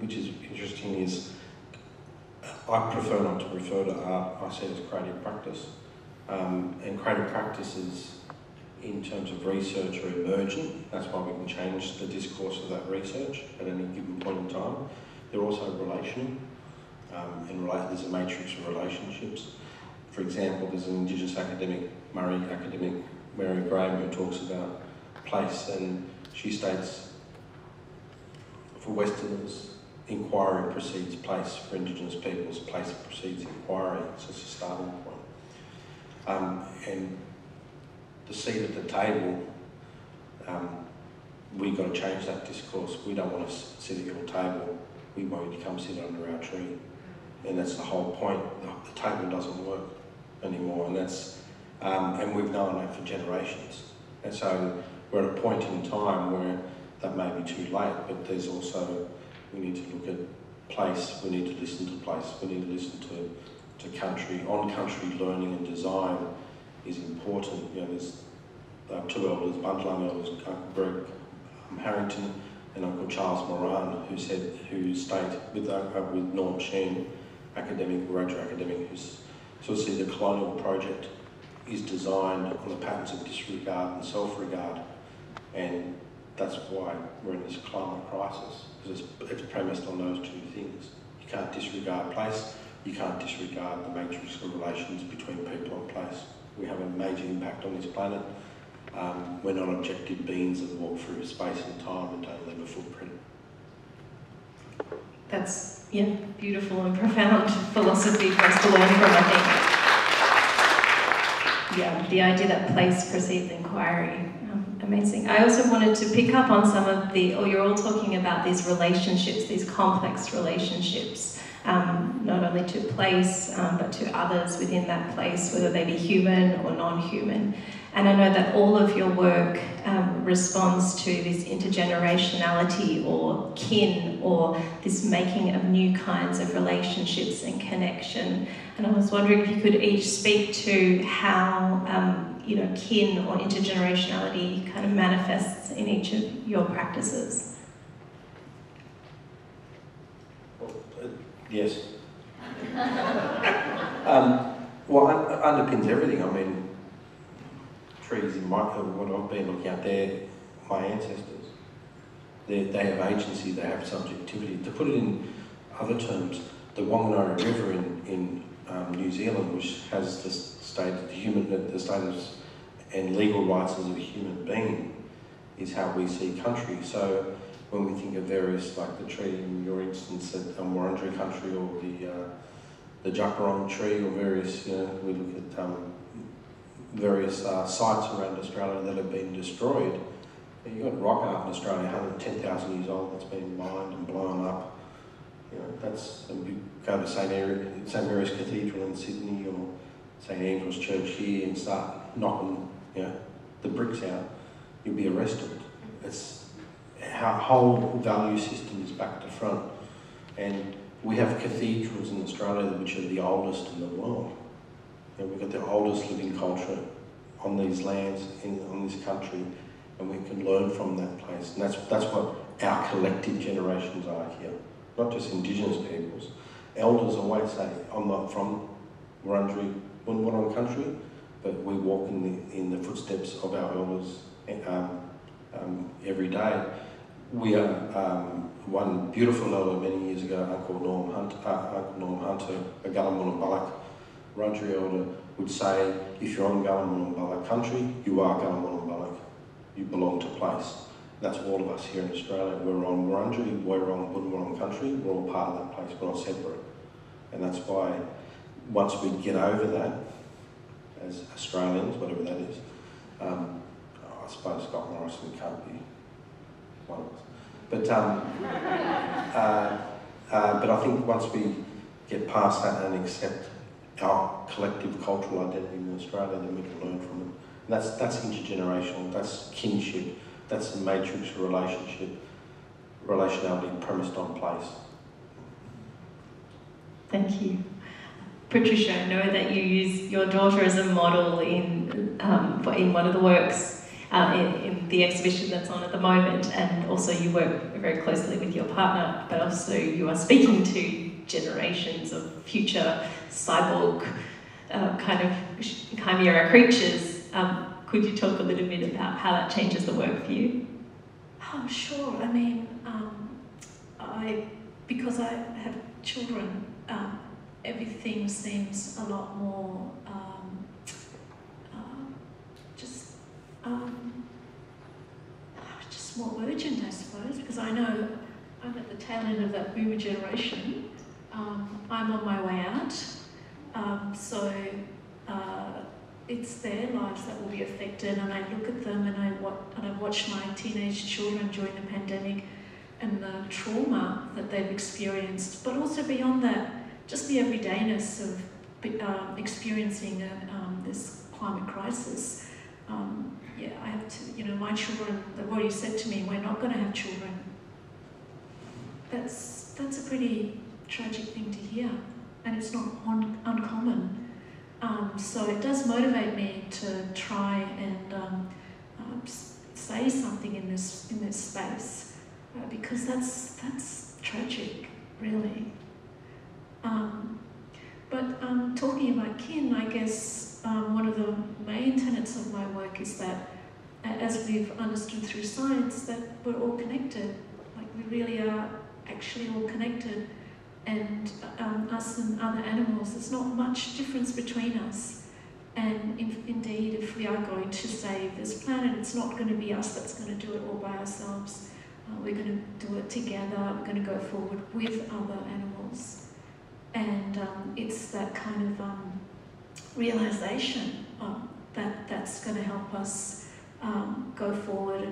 which is interesting, is I prefer not to refer to art. I see it as creative practice, and creative practices in terms of research are emergent. That's why we can change the discourse of that research at any given point in time. They're also relational, and there's a matrix of relationships. For example, there's an Indigenous academic Mary Graham, who talks about place, and she states, for Westerners, inquiry precedes place. For Indigenous peoples, place precedes inquiry. So it's a starting point. And the seat at the table, we've got to change that discourse. We don't want to sit at your table, we want you to come sit under our tree. And that's the whole point. The table doesn't work anymore, and that's and we've known that for generations. And so we're at a point in time where that may be too late, but there's also, we need to look at place, we need to listen to place, we need to listen to country. On-country learning and design is important. You know, there's two elders, Bundjalung elders, Uncle Greg Harrington and Uncle Charles Moran, who stayed with Norm Sheen, academic, graduate academic, who's sort of see the colonial project is designed on the patterns of disregard and self-regard, and that's why we're in this climate crisis, because it's premised on those two things. You can't disregard place, you can't disregard the matrix of relations between people and place. We have a major impact on this planet. We're not objective beings that walk through space and time and don't leave a footprint. That's, yeah, beautiful and profound philosophy for us to learn from, I think. Yeah, the idea that place precedes inquiry. Amazing. I also wanted to pick up on some of you're all talking about these relationships, these complex relationships, not only to place, but to others within that place, whether they be human or non-human. And I know that all of your work responds to this intergenerationality or kin, or this making of new kinds of relationships and connection. And I was wondering if you could each speak to how kin or intergenerationality kind of manifests in each of your practices. Yes. Well, it underpins everything. I mean, trees in what I've been looking at, they're my ancestors. They have agency, they have subjectivity. To put it in other terms, the Wanganora River in New Zealand, which has the status and legal rights as a human being, is how we see country. So when we think of various, like the tree in your instance at Wurundjeri country, or the Jacarong tree, or various, we look at various sites around Australia that have been destroyed. You've got rock art in Australia, 110,000 years old, that's been mined and blown up. And you go to St Mary's Cathedral in Sydney, or St Andrew's Church here, and start knocking the bricks out, you'll be arrested. It's our whole value system is back to front, and we have cathedrals in Australia which are the oldest in the world. We've got the oldest living culture on these lands, on this country, and we can learn from that place. And that's what our collective generations are here, not just Indigenous peoples. Elders always say, I'm not from Wurundjeri, Wurundjeri country, but we walk in the footsteps of our elders every day. We are one beautiful elder many years ago, Uncle Norm Hunter, a Gullah Wurundjeri elder, would say, if you're on Gullah country, you are Gullah. You belong to place. That's all of us here in Australia. We're on Wurundjeri, we're on Wurundjeri country, we're all part of that place, we're not separate. And that's why once we get over that, as Australians, whatever that is, I suppose Scott Morrison can't be one of us. But I think once we get past that and accept our collective cultural identity in Australia, then we can learn from it. And that's intergenerational, that's kinship, that's the matrix of relationality premised on place. Thank you. Patricia, I know that you use your daughter as a model in one of the works in the exhibition that's on at the moment, and also you work very closely with your partner, but also you are speaking to generations of future cyborg kind of chimera creatures. Could you talk a little bit about how that changes the work for you? Oh, sure. I mean, because I have children, everything seems a lot more just more urgent, I suppose, because I know I'm at the tail end of that boomer generation. I'm on my way out, so it's their lives that will be affected, and I look at them and I watch my teenage children during the pandemic and the trauma that they've experienced, but also beyond that, just the everydayness of experiencing this climate crisis. yeah, I have to, you know, my children, they've already said to me, we're not going to have children. That's a pretty tragic thing to hear, and it's not uncommon. So it does motivate me to try and say something in this space, because that's tragic, really. But talking about kin, I guess one of the main tenets of my work is that, as we've understood through science, that we're all connected. Like, we really are actually all connected, and us and other animals, there's not much difference between us. And indeed, if we are going to save this planet, it's not going to be us that's going to do it all by ourselves. We're going to do it together. We're going to go forward with other animals. And it's that kind of realization that's going to help us go forward,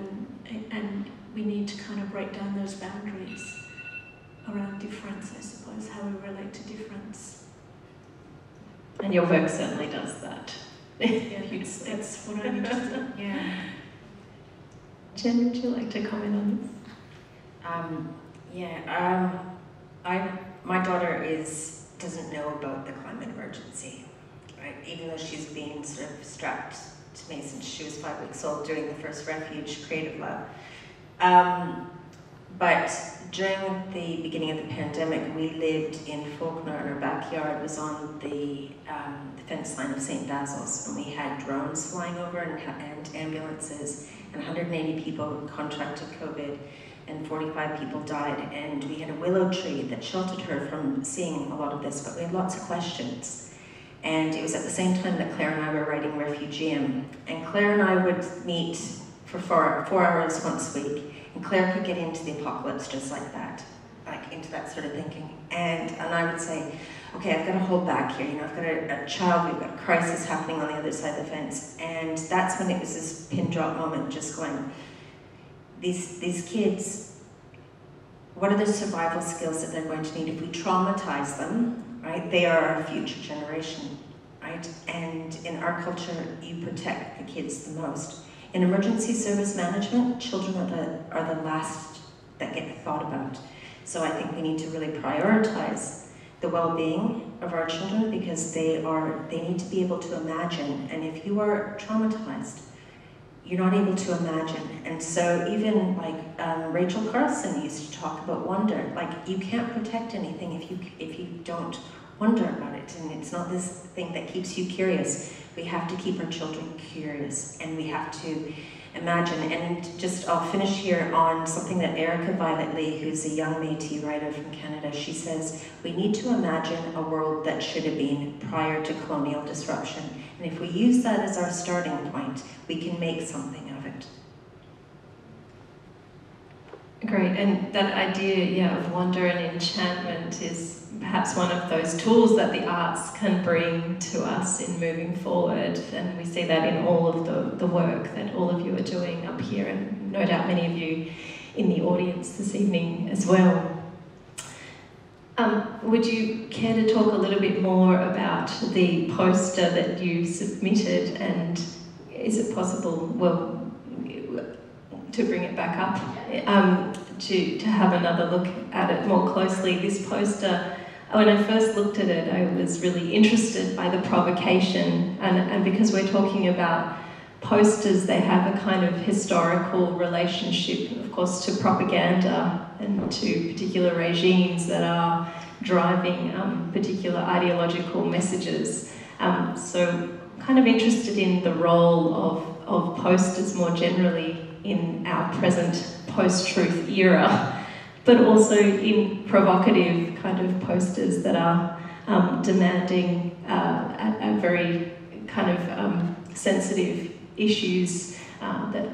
and we need to kind of break down those boundaries around difference, I suppose, how we relate to difference. And your work certainly does that. Yeah, that's what I'm interested in. Yeah. Jen, would you like to comment on this? My daughter doesn't know about the climate emergency, right? Even though she's been sort of strapped to me since she was 5 weeks old during the first Refuge Creative Lab. But during the beginning of the pandemic, we lived in Faulkner, and our backyard was on the fence line of St. Basil's, and we had drones flying over and ambulances, and 180 people contracted COVID, and 45 people died, and we had a willow tree that sheltered her from seeing a lot of this, but we had lots of questions. And it was at the same time that Claire and I were writing Refugeum, and Claire and I would meet for 4 hours once a week, and Claire could get into the apocalypse just like that, like into that sort of thinking. And I would say, okay, I've got to hold back here, you know, I've got a child, we've got a crisis happening on the other side of the fence. And that's when it was this pin drop moment, just going, these kids, what are the survival skills that they're going to need if we traumatize them, right? They are our future generation, right? And in our culture, you protect the kids the most. In emergency service management, children are the last that get thought about. So I think we need to really prioritize the well-being of our children, because they need to be able to imagine. And if you are traumatized, you're not able to imagine. And so even like Rachel Carson used to talk about wonder. Like, you can't protect anything if you don't wonder about it. And it's not this thing that keeps you curious. We have to keep our children curious, and we have to imagine. And just, I'll finish here on something that Erica Violet-Lee, who's a young Métis writer from Canada, she says, we need to imagine a world that should have been prior to colonial disruption. And if we use that as our starting point, we can make something of it. Great, and that idea, of wonder and enchantment is perhaps one of those tools that the arts can bring to us in moving forward, and we see that in all of the work that all of you are doing up here, and no doubt many of you in the audience this evening as well. Would you care to talk a little bit more about the poster that you submitted, and is it possible, to bring it back up, to have another look at it more closely? This poster, when I first looked at it, I was really interested by the provocation, and because we're talking about posters, they have a kind of historical relationship, of course, to propaganda and to particular regimes that are driving particular ideological messages. So kind of interested in the role of posters more generally in our present post-truth era, but also in provocative kind of posters that are demanding a very kind of sensitive issues that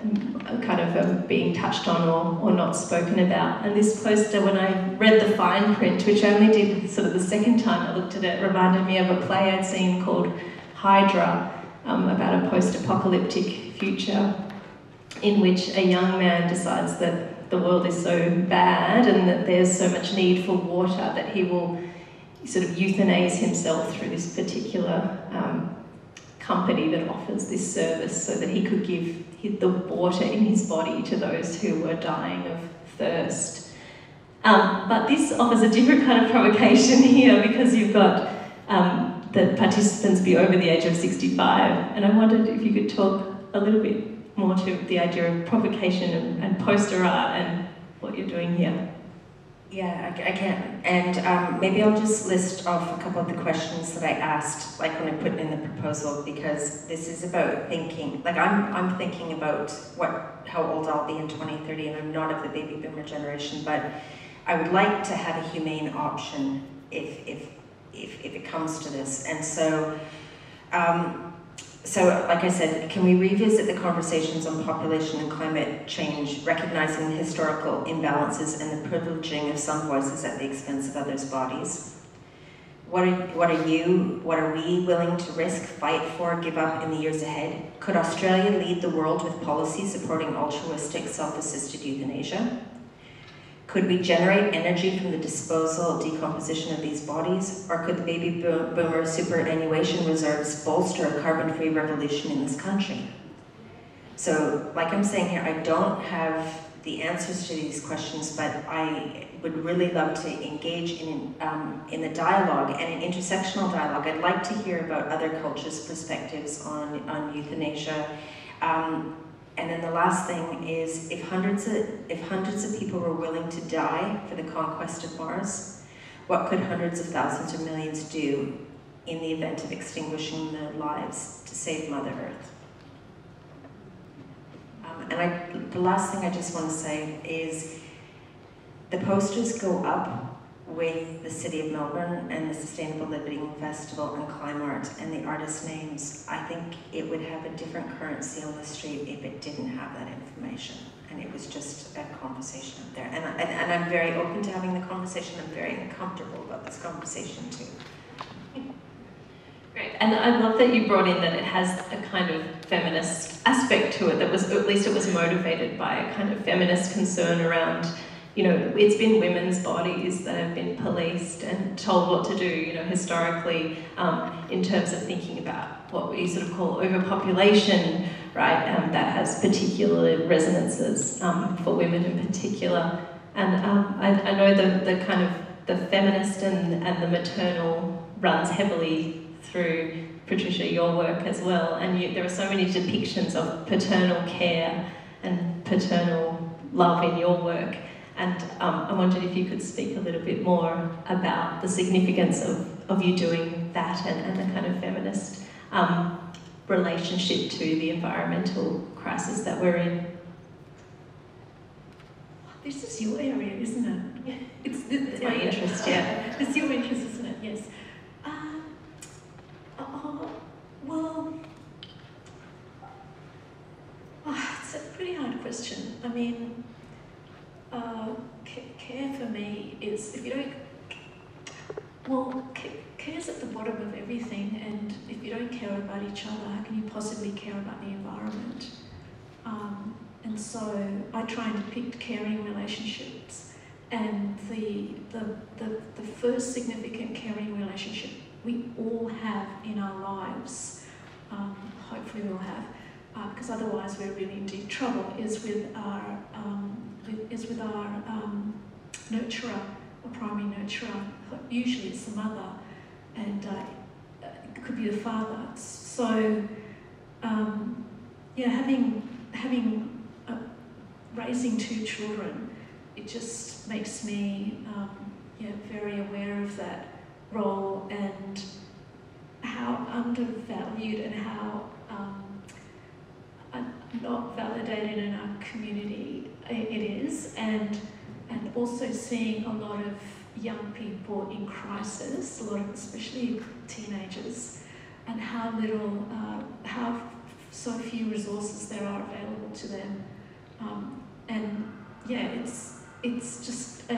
are kind of being touched on or not spoken about. And this poster, when I read the fine print, which I only did sort of the second time I looked at it, reminded me of a play I'd seen called Hydra, about a post-apocalyptic future in which a young man decides that the world is so bad and that there's so much need for water that he will sort of euthanize himself through this particular company that offers this service so that he could give the water in his body to those who were dying of thirst. But this offers a different kind of provocation here because you've got the participants be over the age of 65, and I wondered if you could talk a little bit more to the idea of provocation and poster art and what you're doing here. Yeah, I can. And maybe I'll just list off a couple of the questions that I asked, like when I put in the proposal, because this is about thinking, like I'm thinking about how old I'll be in 2030, and I'm not of the baby boomer generation, but I would like to have a humane option if it comes to this. And so, like I said, can we revisit the conversations on population and climate change, recognizing the historical imbalances and the privileging of some voices at the expense of others' bodies? What are we willing to risk, fight for, give up in the years ahead? Could Australia lead the world with policy supporting altruistic, self-assisted euthanasia? Could we generate energy from the disposal, decomposition of these bodies? Or could the baby boomer superannuation reserves bolster a carbon-free revolution in this country? So, like I'm saying here, I don't have the answers to these questions, but I would really love to engage in the dialogue and in intersectional dialogue. I'd like to hear about other cultures' perspectives on euthanasia. And then the last thing is, if hundreds of people were willing to die for the conquest of Mars, what could hundreds of thousands or millions do in the event of extinguishing their lives to save Mother Earth? The last thing I just want to say is, the posters go up with the City of Melbourne and the Sustainable Living Festival and CLIMARTE and the artists' names. I think it would have a different currency on the street if it didn't have that information and it was just a conversation up there. And I'm very open to having the conversation. I'm very uncomfortable about this conversation too. Great, and I love that you brought in that it has a kind of feminist aspect to it, that was, at least it was motivated by a kind of feminist concern around, you know, it's been women's bodies that have been policed and told what to do, you know, historically, in terms of thinking about what we sort of call overpopulation, right, that has particular resonances for women in particular. And I know the kind of the feminist and the maternal runs heavily through, Patricia, your work as well, and there are so many depictions of paternal care and paternal love in your work. And I wondered if you could speak a little bit more about the significance of you doing that and the kind of feminist relationship to the environmental crisis that we're in. This is your area, isn't it? Yeah. It's my interest, yeah. It's your interest, isn't it? Yes. Well, it's a pretty hard question. I mean, care for me is, if you don't, well, care's at the bottom of everything, and if you don't care about each other, how can you possibly care about the environment? And so I try and depict caring relationships, and the first significant caring relationship we all have in our lives, hopefully we'll have, because otherwise we're really in deep trouble, is with our nurturer, or primary nurturer. Usually it's the mother, and it could be the father. So, yeah, having raising two children, it just makes me very aware of that role and how undervalued and how not validated in our community it is, and also seeing a lot of young people in crisis, a lot of especially teenagers, and how little, how so few resources there are available to them, and yeah, it's just a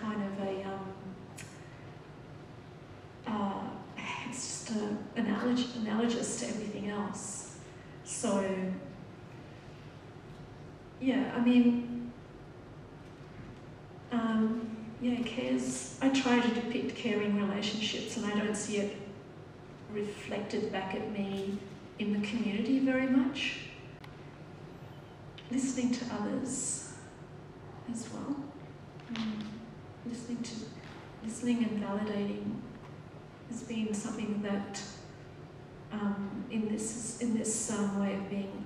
kind of a it's just analogous to everything else. So yeah, I mean, cares. I try to depict caring relationships, and I don't see it reflected back at me in the community very much. Listening to others as well. Listening and validating has been something that in this way of being,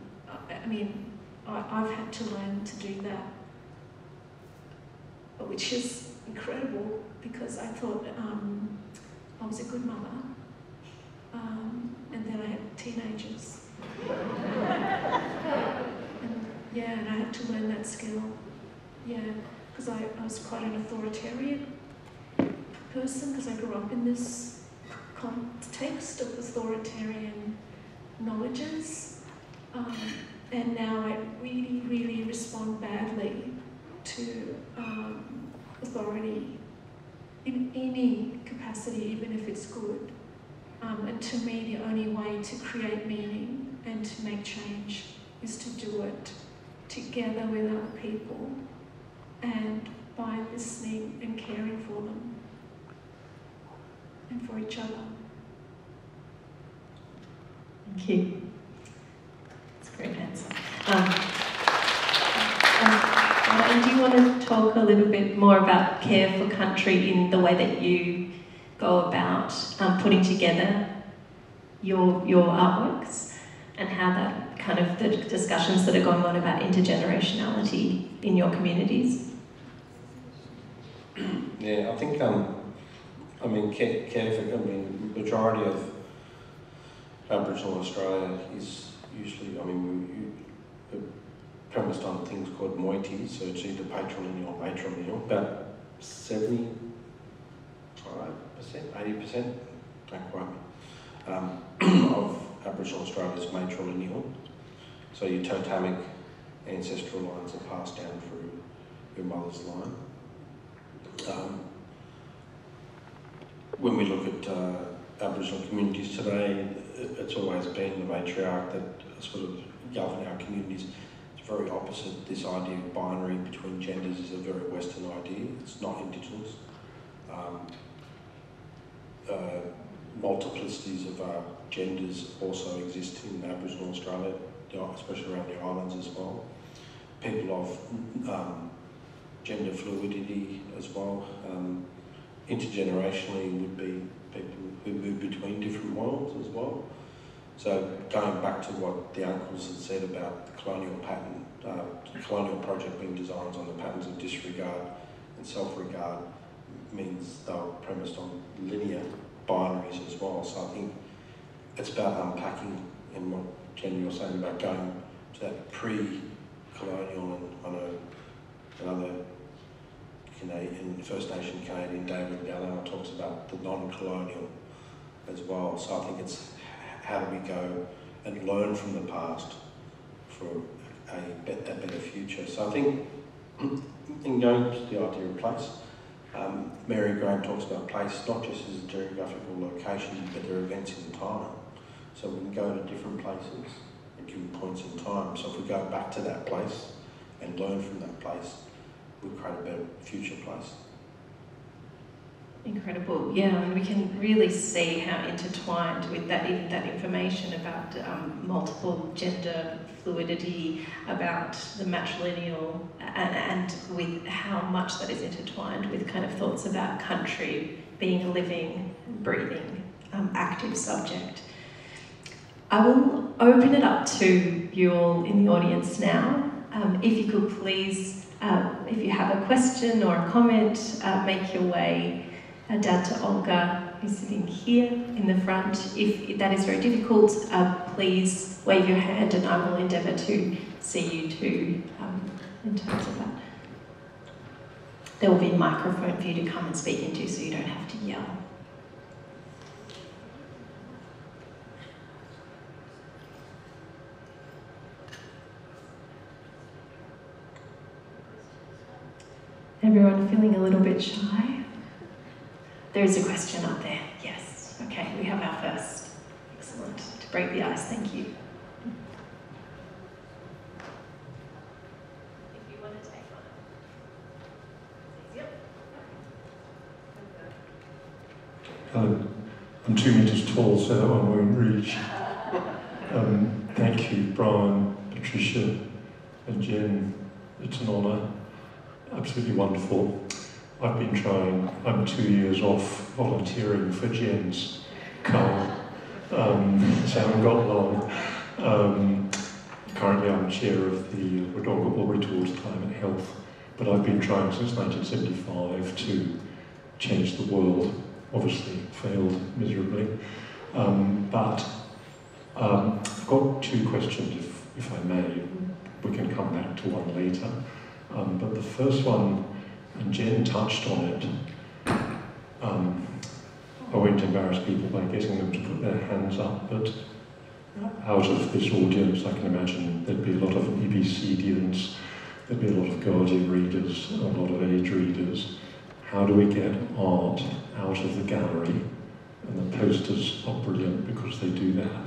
I've had to learn to do that, which is incredible because I thought I was a good mother, and then I had teenagers, and I had to learn that skill, because I was quite an authoritarian person because I grew up in this context of authoritarian knowledges, and now I really, really respond badly to authority in any capacity, even if it's good. And to me, the only way to create meaning and to make change is to do it together with other people and by listening and caring for them and for each other. Thank you. That's a great answer. And do you want to talk a little bit more about Care for Country in the way that you go about putting together your artworks and how that kind of the discussions that are going on about intergenerationality in your communities? Yeah, I think, majority of Aboriginal Australia is usually, we're premised on things called moieties, so it's either patrilineal or matrilineal. About 75%, 80%, don't quote me, of Aboriginal Australia is matrilineal. So your totemic ancestral lines are passed down through your mother's line. When we look at Aboriginal communities today, it's always been the matriarch that sort of govern our communities. It's very opposite. This idea of binary between genders is a very Western idea. It's not Indigenous. Multiplicities of genders also exist in Aboriginal Australia, especially around the islands as well. People of gender fluidity as well. Intergenerationally would be people who move between different worlds as well. So going back to what the uncles had said about the colonial pattern, the colonial project being designed on the patterns of disregard and self-regard means they were premised on linear binaries as well. So I think it's about unpacking and what Jen, you're saying about going to that pre-colonial, and I know another Canadian, First Nation Canadian, David Gallow, talks about the non-colonial as well. So I think it's how do we go and learn from the past for a better future. So I think in going to the idea of place, Mary Graham talks about place not just as a geographical location, but there are events in time. So we can go to different places at different points in time. So if we go back to that place and learn from that place, we'll create a better future place. Incredible, yeah, and we can really see how intertwined with that, even that information about multiple gender fluidity, about the matrilineal, and with how much that is intertwined with kind of thoughts about country being a living, breathing, active subject. I will open it up to you all in the audience now. If you could please, if you have a question or a comment, make your way down to Olga, who's sitting here in the front. If that is very difficult, please wave your hand and I will endeavour to see you too in terms of that. There will be a microphone for you to come and speak into so you don't have to yell. Everyone feeling a little bit shy? There is a question up there. Yes. Okay, we have our first. Excellent. To break the ice, thank you. If you want to take one. Yep. Hello. I'm 2 metres tall, so that one won't reach. Thank you, Brian, Patricia, and Jen. It's an honour. Absolutely wonderful. I've been trying, I'm 2 years off volunteering for Jen's car, so I haven't got long. Currently I'm chair of the Wodonga Board towards climate health, but I've been trying since 1975 to change the world. Obviously failed miserably, but I've got 2 questions, if I may. We can come back to one later. But the first one, and Jen touched on it, I won't embarrass people by getting them to put their hands up, but out of this audience I can imagine there'd be a lot of EBCdians, there'd be a lot of Guardian readers, a lot of Age readers. How do we get art out of the gallery? And the posters are brilliant because they do that.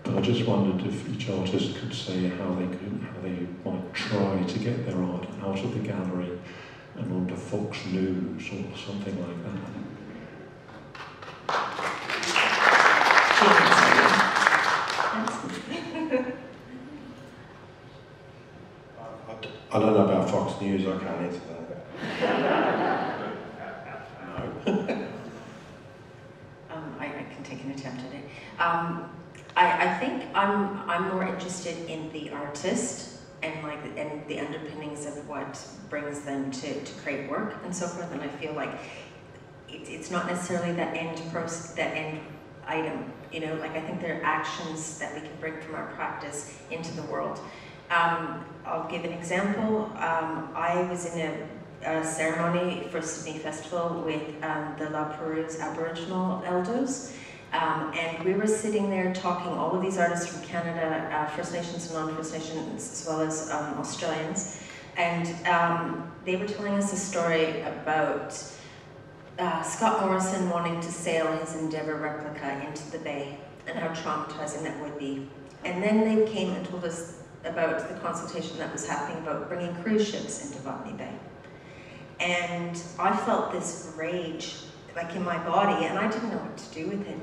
But I just wondered if each artist could say how they might try to get their art out of the gallery and onto Fox News or something like that. I don't know about Fox News, I can't answer that. No. I can take an attempt at it. I think I'm more interested in the artist and the underpinnings of what brings them to create work and so forth. And I feel like it's not necessarily that end item. You know, like I think there are actions that we can bring from our practice into the world. I'll give an example. I was in a ceremony for Sydney Festival with the Leppert Aboriginal elders. And we were sitting there talking, all of these artists from Canada, First Nations and non-First Nations, as well as Australians. And they were telling us a story about Scott Morrison wanting to sail his Endeavour replica into the bay and how traumatizing that would be. And then they came and told us about the consultation that was happening about bringing cruise ships into Botany Bay. And I felt this rage, like in my body, and I didn't know what to do with it.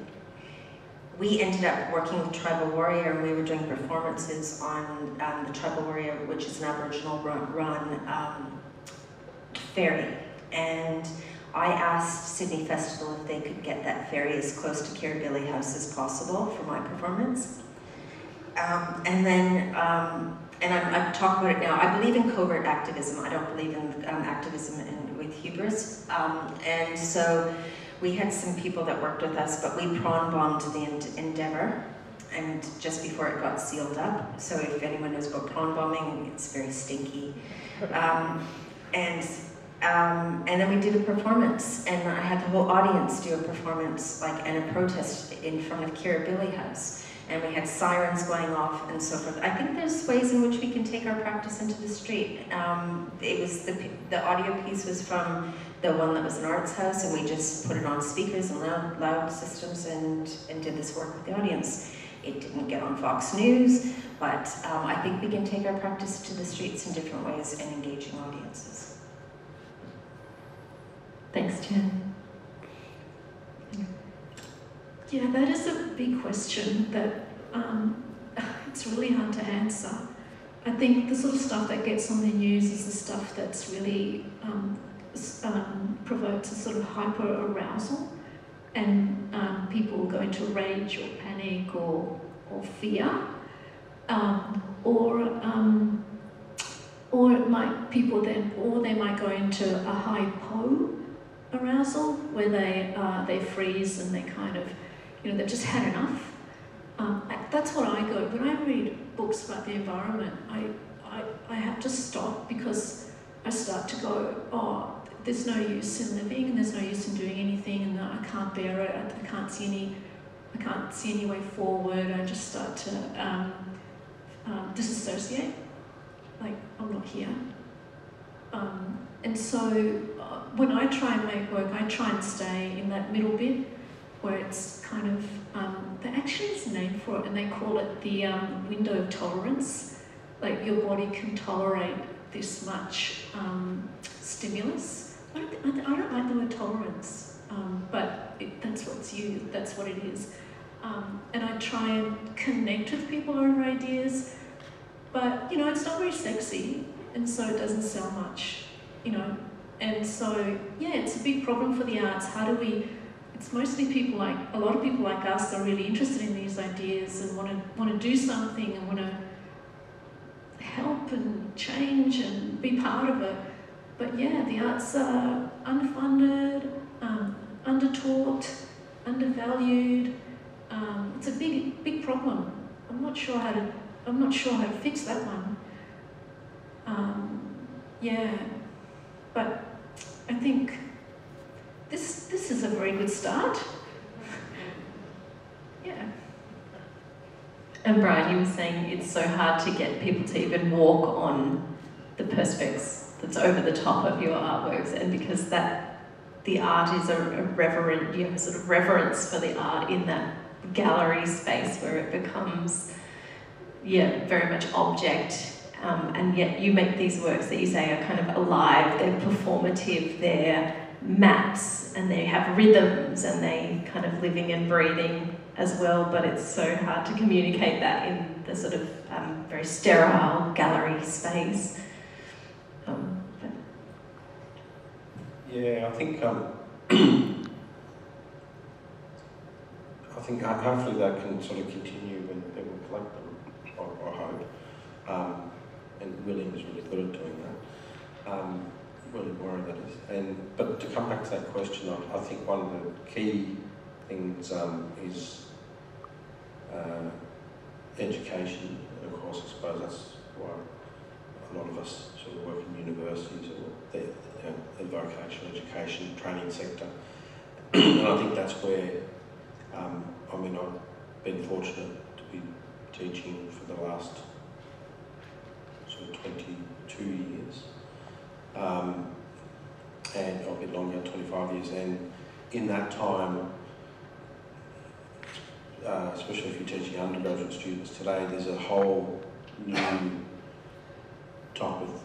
We ended up working with Tribal Warrior, and we were doing performances on the Tribal Warrior, which is an Aboriginal run ferry. And I asked Sydney Festival if they could get that ferry as close to Kirribilli House as possible for my performance. And I'm talking about it now. I believe in covert activism. I don't believe in activism with hubris. And so we had some people that worked with us, but we prawn bombed the Endeavour, and just before it got sealed up. So if anyone knows about prawn bombing, it's very stinky. And then we did a performance, and I had the whole audience do a performance, and a protest in front of Kirribilli House. And we had sirens going off and so forth. I think there's ways in which we can take our practice into the street. It was the audio piece was from the one that was an arts house, and we just put it on speakers and loud systems and did this work with the audience. It didn't get on Fox News, but I think we can take our practice to the streets in different ways and engaging audiences. Thanks, Jen. Yeah, that is a big question that it's really hard to answer. I think the sort of stuff that gets on the news is the stuff that's really provokes a sort of hyper-arousal, and people go into rage or panic or fear, or it might they might go into a hypo arousal where they freeze and they kind of, they've just had enough. That's what I go. When I read books about the environment, I have to stop, because I start to go, oh, there's no use in living, and there's no use in doing anything, and I can't bear it. I can't see any way forward. I just start to disassociate, like I'm not here. And so when I try and make work, I try and stay in that middle bit where it's kind of, there actually is a name for it, and they call it the window of tolerance. Like your body can tolerate this much stimulus. I don't like the word tolerance. but that's what it is. And I try and connect with people over ideas, but it's not very sexy, and so it doesn't sell much, And so, yeah, it's a big problem for the arts. How do we? It's mostly a lot of people like us are really interested in these ideas and want to do something and want to help and change and be part of it. But yeah, the arts are underfunded, undertaught, undervalued. It's a big problem. I'm not sure how to fix that one. Yeah, but I think this is a very good start. Yeah. And Brian, you were saying it's so hard to get people to even walk on the perspex that's over the top of your artworks, and because the art is a reverent, you have a sort of reverence for the art in that gallery space where it becomes, very much object, and yet you make these works that you say are kind of alive, they're performative, they're maps, and they have rhythms, and they kind of living and breathing as well, but it's so hard to communicate that in the sort of very sterile gallery space. Yeah, I think hopefully that can sort of continue when people collect them, I hope. And William is really good at doing that. William Warren, that is. But to come back to that question, I think one of the key things is education. And of course, I suppose that's why a lot of us sort of work in universities or the vocational education training sector. And I think that's where, I've been fortunate to be teaching for the last sort of 22 years. And a bit longer, 25 years. And in that time, especially if you're teaching undergraduate students today, there's a whole new type of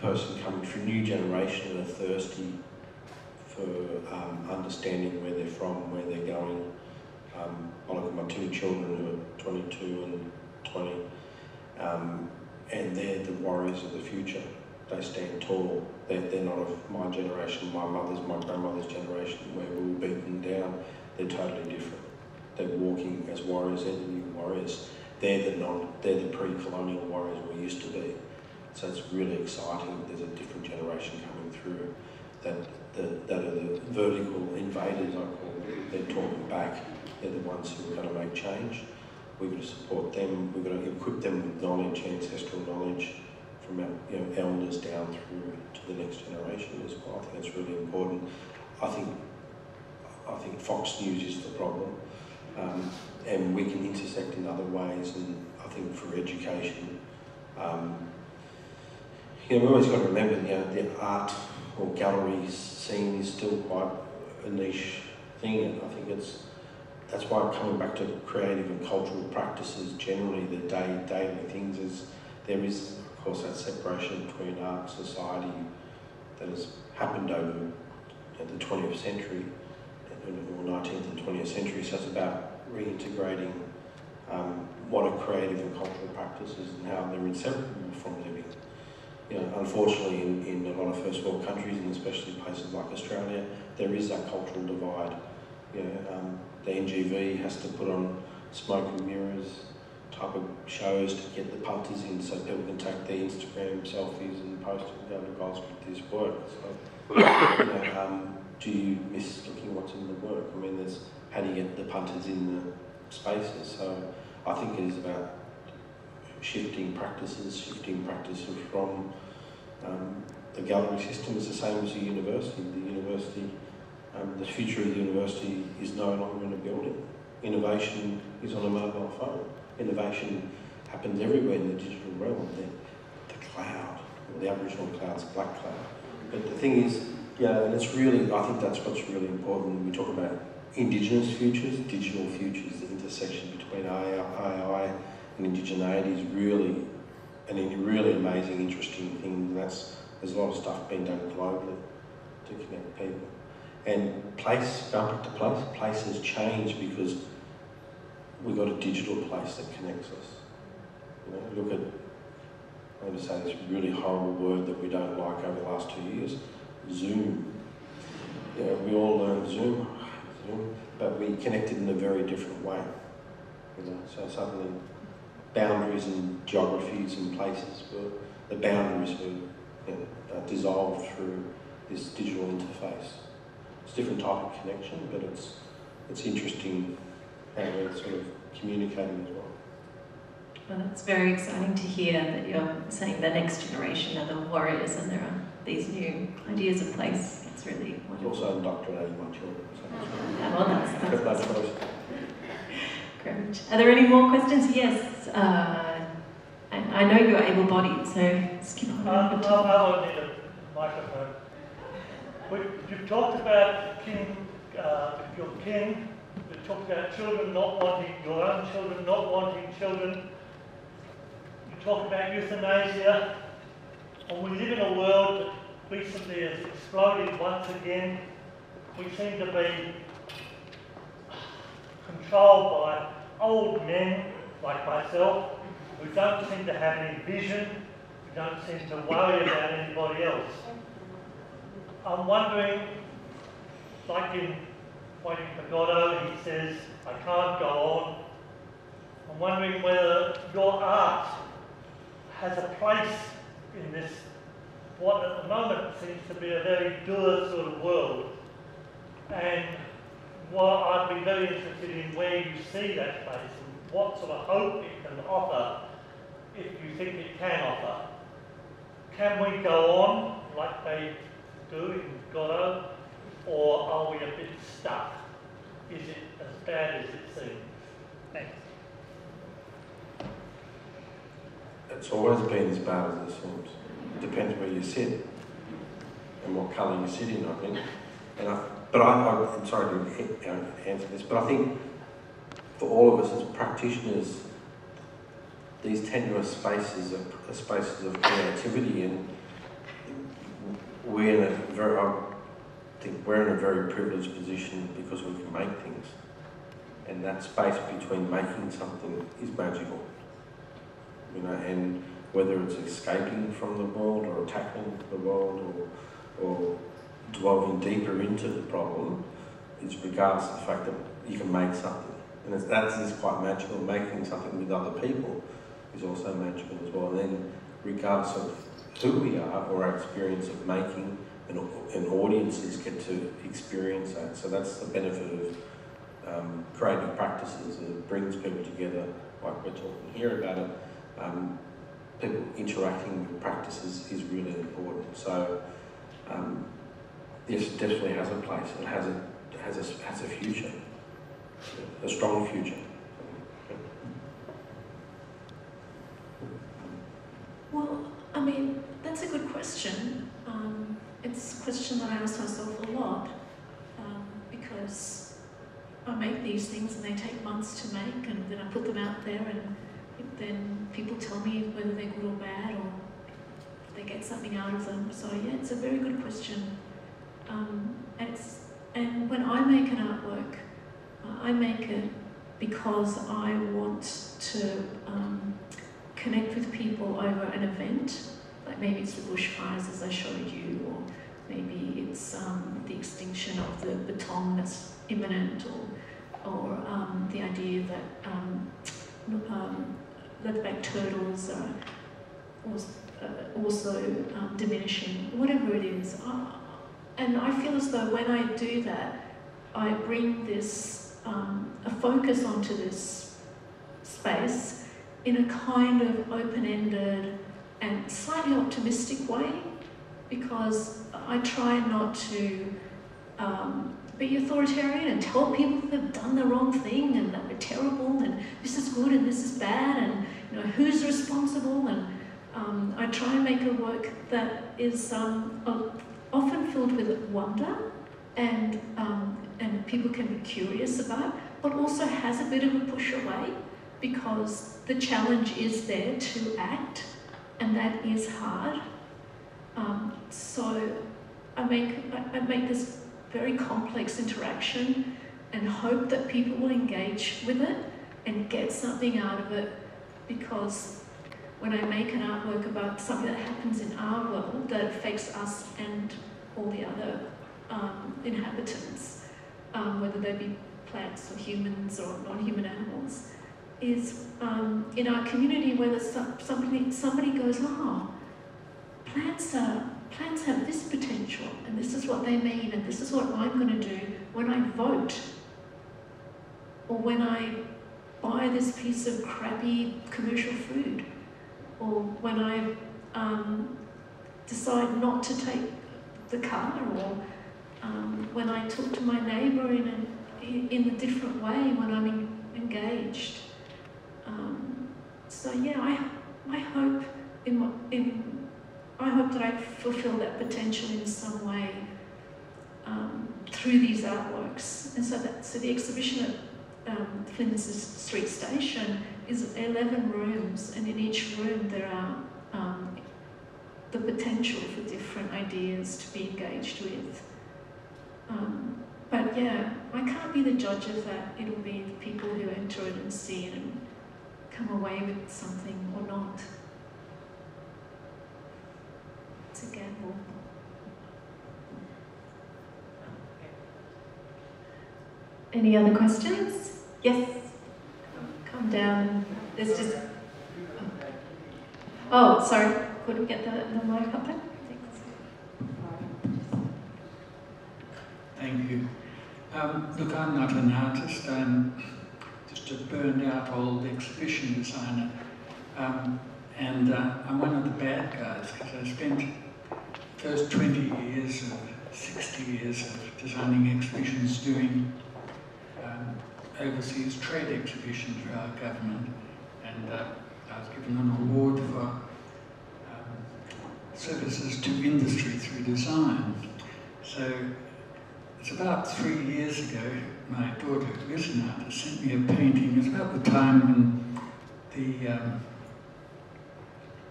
person coming through, new generation that are thirsty for understanding where they're from, where they're going. I look at my two children who are 22 and 20, and they're the warriors of the future. They stand tall. They're not of my generation, my grandmother's generation, where we were beaten down. They're totally different. They're walking as warriors. They're the new warriors. They're the pre-colonial warriors we used to be. So it's really exciting. There's a different generation coming through that are the vertical invaders, I call them. They're talking back. They're the ones who are going to make change. We've got to support them. We've got to equip them with knowledge, ancestral knowledge, from our elders down through to the next generation as well. I think that's really important. I think Fox News is the problem, and we can intersect in other ways. And I think for education, we've always got to remember, the art or gallery scene is still quite a niche thing, and I think that's why coming back to creative and cultural practices generally, the daily things, is there is, of course, that separation between art and society that has happened over the 20th century, or 19th and 20th century. So it's about reintegrating what are creative and cultural practices and how they're inseparable from living. Unfortunately, in a lot of first world countries, and especially places like Australia, there is that cultural divide. The NGV has to put on smoke and mirrors type of shows to get the punters in, so people can take their Instagram selfies and post it and go to guys with this work. So, do you miss looking what's in the work? There's how do you get the punters in the spaces? So I think it is about shifting practices from the gallery system. Is the same as the university. The future of the university is no longer in a building. Innovation is on a mobile phone. Innovation happens everywhere in the digital realm. The cloud, or the Aboriginal cloud's black cloud. But the thing is, and it's really, I think that's what's really important when we talk about Indigenous futures, digital futures, the intersection between AI and indigeneity is really amazing, interesting thing. There's a lot of stuff being done globally to connect people. And place, going back to place, place has changed because we've got a digital place that connects us. You know, look at, I'm going to say this really horrible word that we don't like over the last 2 years, Zoom. You know, we all learned Zoom, but we connected in a very different way. You know, so suddenly boundaries and geographies and places the boundaries were dissolved through this digital interface. It's a different type of connection, but it's interesting how we're sort of communicating as well. Well, it's very exciting to hear that you're saying the next generation are the warriors and there are these new ideas of place. It's really wonderful. It's also indoctrinating my children. So yeah, well, that's no choice. Great. Are there any more questions? Yes. And I know you're able-bodied, so skip on. I don't need a microphone. You've talked about your king. You've talked about children not wanting, your own children not wanting children. You talk about euthanasia. And we live in a world that recently has exploded once again. We seem to be controlled by old men like myself who don't seem to have any vision, who don't seem to worry about anybody else. I'm wondering, like in Waiting for Godot, he says, I can't go on. I'm wondering whether your art has a place in this, what at the moment seems to be a very dour sort of world. And well, I'd be very interested in where you see that place and what sort of hope it can offer, if you think it can offer. Can we go on like they do in Godot, or are we a bit stuck? Is it as bad as it seems? Thanks. It's always been as bad as it seems. It depends where you sit and what colour you sit in, I think. I'm sorry to answer this, but I think for all of us as practitioners, these tenuous spaces are spaces of creativity, and we're in a very privileged position because we can make things, and that space between making something is magical. You know, and whether it's escaping from the world or tackling the world or delving deeper into the problem, is regardless of the fact that you can make something. And that is quite magical. Making something with other people is also magical as well. And then regardless of who we are or our experience of making, and audiences get to experience that. So that's the benefit of creative practices. It brings people together, like we're talking here about it. People interacting with practices is really important. So yes, it definitely has a place. It has a future, a strong future. Well, I mean, that's a good question. It's a question that I ask myself a lot, because I make these things and they take months to make, and then I put them out there, and then people tell me whether they're good or bad, or if they get something out of them. So yeah, it's a very good question. And when I make an artwork, I make it because I want to connect with people over an event. Like maybe it's the bushfires as I showed you, or maybe it's the extinction of the baton that's imminent, or the idea that leatherback turtles are also diminishing, whatever it is. And I feel as though when I do that, I bring this, a focus onto this space in a kind of open-ended and slightly optimistic way, because I try not to be authoritarian and tell people that they've done the wrong thing and that we're terrible and this is good and this is bad and who's responsible, and I try and make a work that is often filled with wonder and people can be curious about, but also has a bit of a push away, because the challenge is there to act, and that is hard. So I make this very complex interaction, and hope that people will engage with it and get something out of it, because when I make an artwork about something that happens in our world that affects us and all the other inhabitants, whether they be plants or humans or non-human animals, is in our community whether somebody goes, oh, plants have this potential, and this is what they mean, and this is what I'm going to do when I vote, or when I buy this piece of crappy commercial food, or when I decide not to take the car, or when I talk to my neighbour in a different way when I'm engaged. So yeah, I hope I hope that I fulfil that potential in some way through these artworks. And so the exhibition at Flinders Street Station is 11 rooms, and in each room there are the potential for different ideas to be engaged with. But yeah, I can't be the judge of that. It'll be the people who enter it and see it and come away with something or not. It's a gamble. Any other questions? Yes? Come down. There's just... Oh, sorry. Could we get the mic up there? Thank you. Look, I'm not an artist. I'm just a burned out old exhibition designer. And I'm one of the bad guys, because I spent the first 20 years of 60 years of designing exhibitions, doing overseas trade exhibitions for our government. And I was given an award for services to industry through design. So it's about 3 years ago, my daughter, who is an artist, sent me a painting. It was about the time when the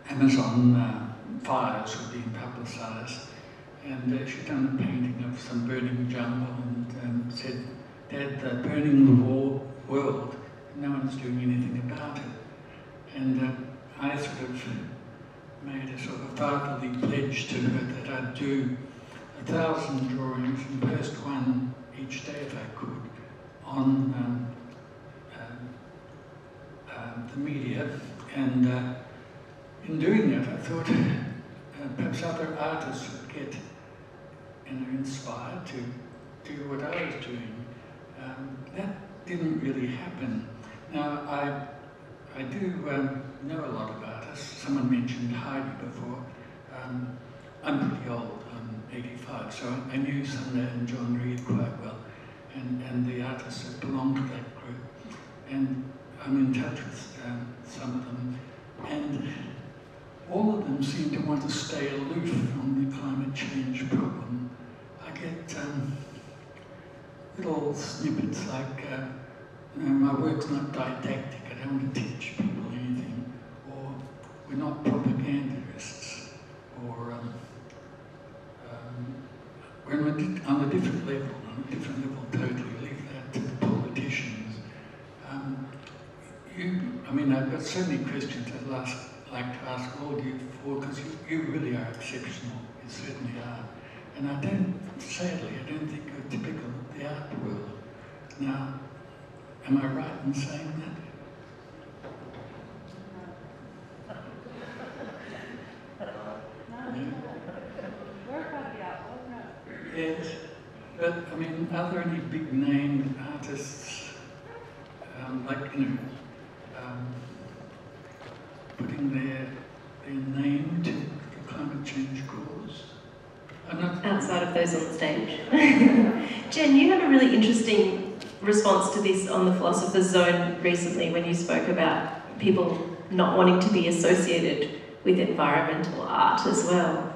Amazon fires were being publicised, and she'd done a painting of some burning jungle and said, "Dad, they're burning the world, no one's doing anything about it." And I sort of made a sort of fatherly pledge to her that I'd do 1,000 drawings and post one each day if I could on the media. And in doing that, I thought perhaps other artists would get inspired to do what I was doing. That didn't really happen. Now, I do know a lot of artists. Someone mentioned Heidi before. I'm pretty old. I'm 85, so I knew Sunday and John Reed quite well, and the artists that belong to that group. And I'm in touch with some of them, and all of them seem to want to stay aloof from the climate change problem. I get little snippets like, my work's not didactic, I don't want to teach people anything, or we're not propagandists, or we're on a different level totally, leave that to the politicians. I mean, I've got so many questions I'd like to ask all of you for, because you really are exceptional, you certainly are. And sadly, I don't think you're typical of the art world. Now, am I right in saying that? Yes, but I mean, are there any big name artists, like, you know, putting their name to the climate change cause? Outside of those on the stage. Jen, you had a really interesting response to this on the Philosopher's Zone recently when you spoke about people not wanting to be associated with environmental art as well.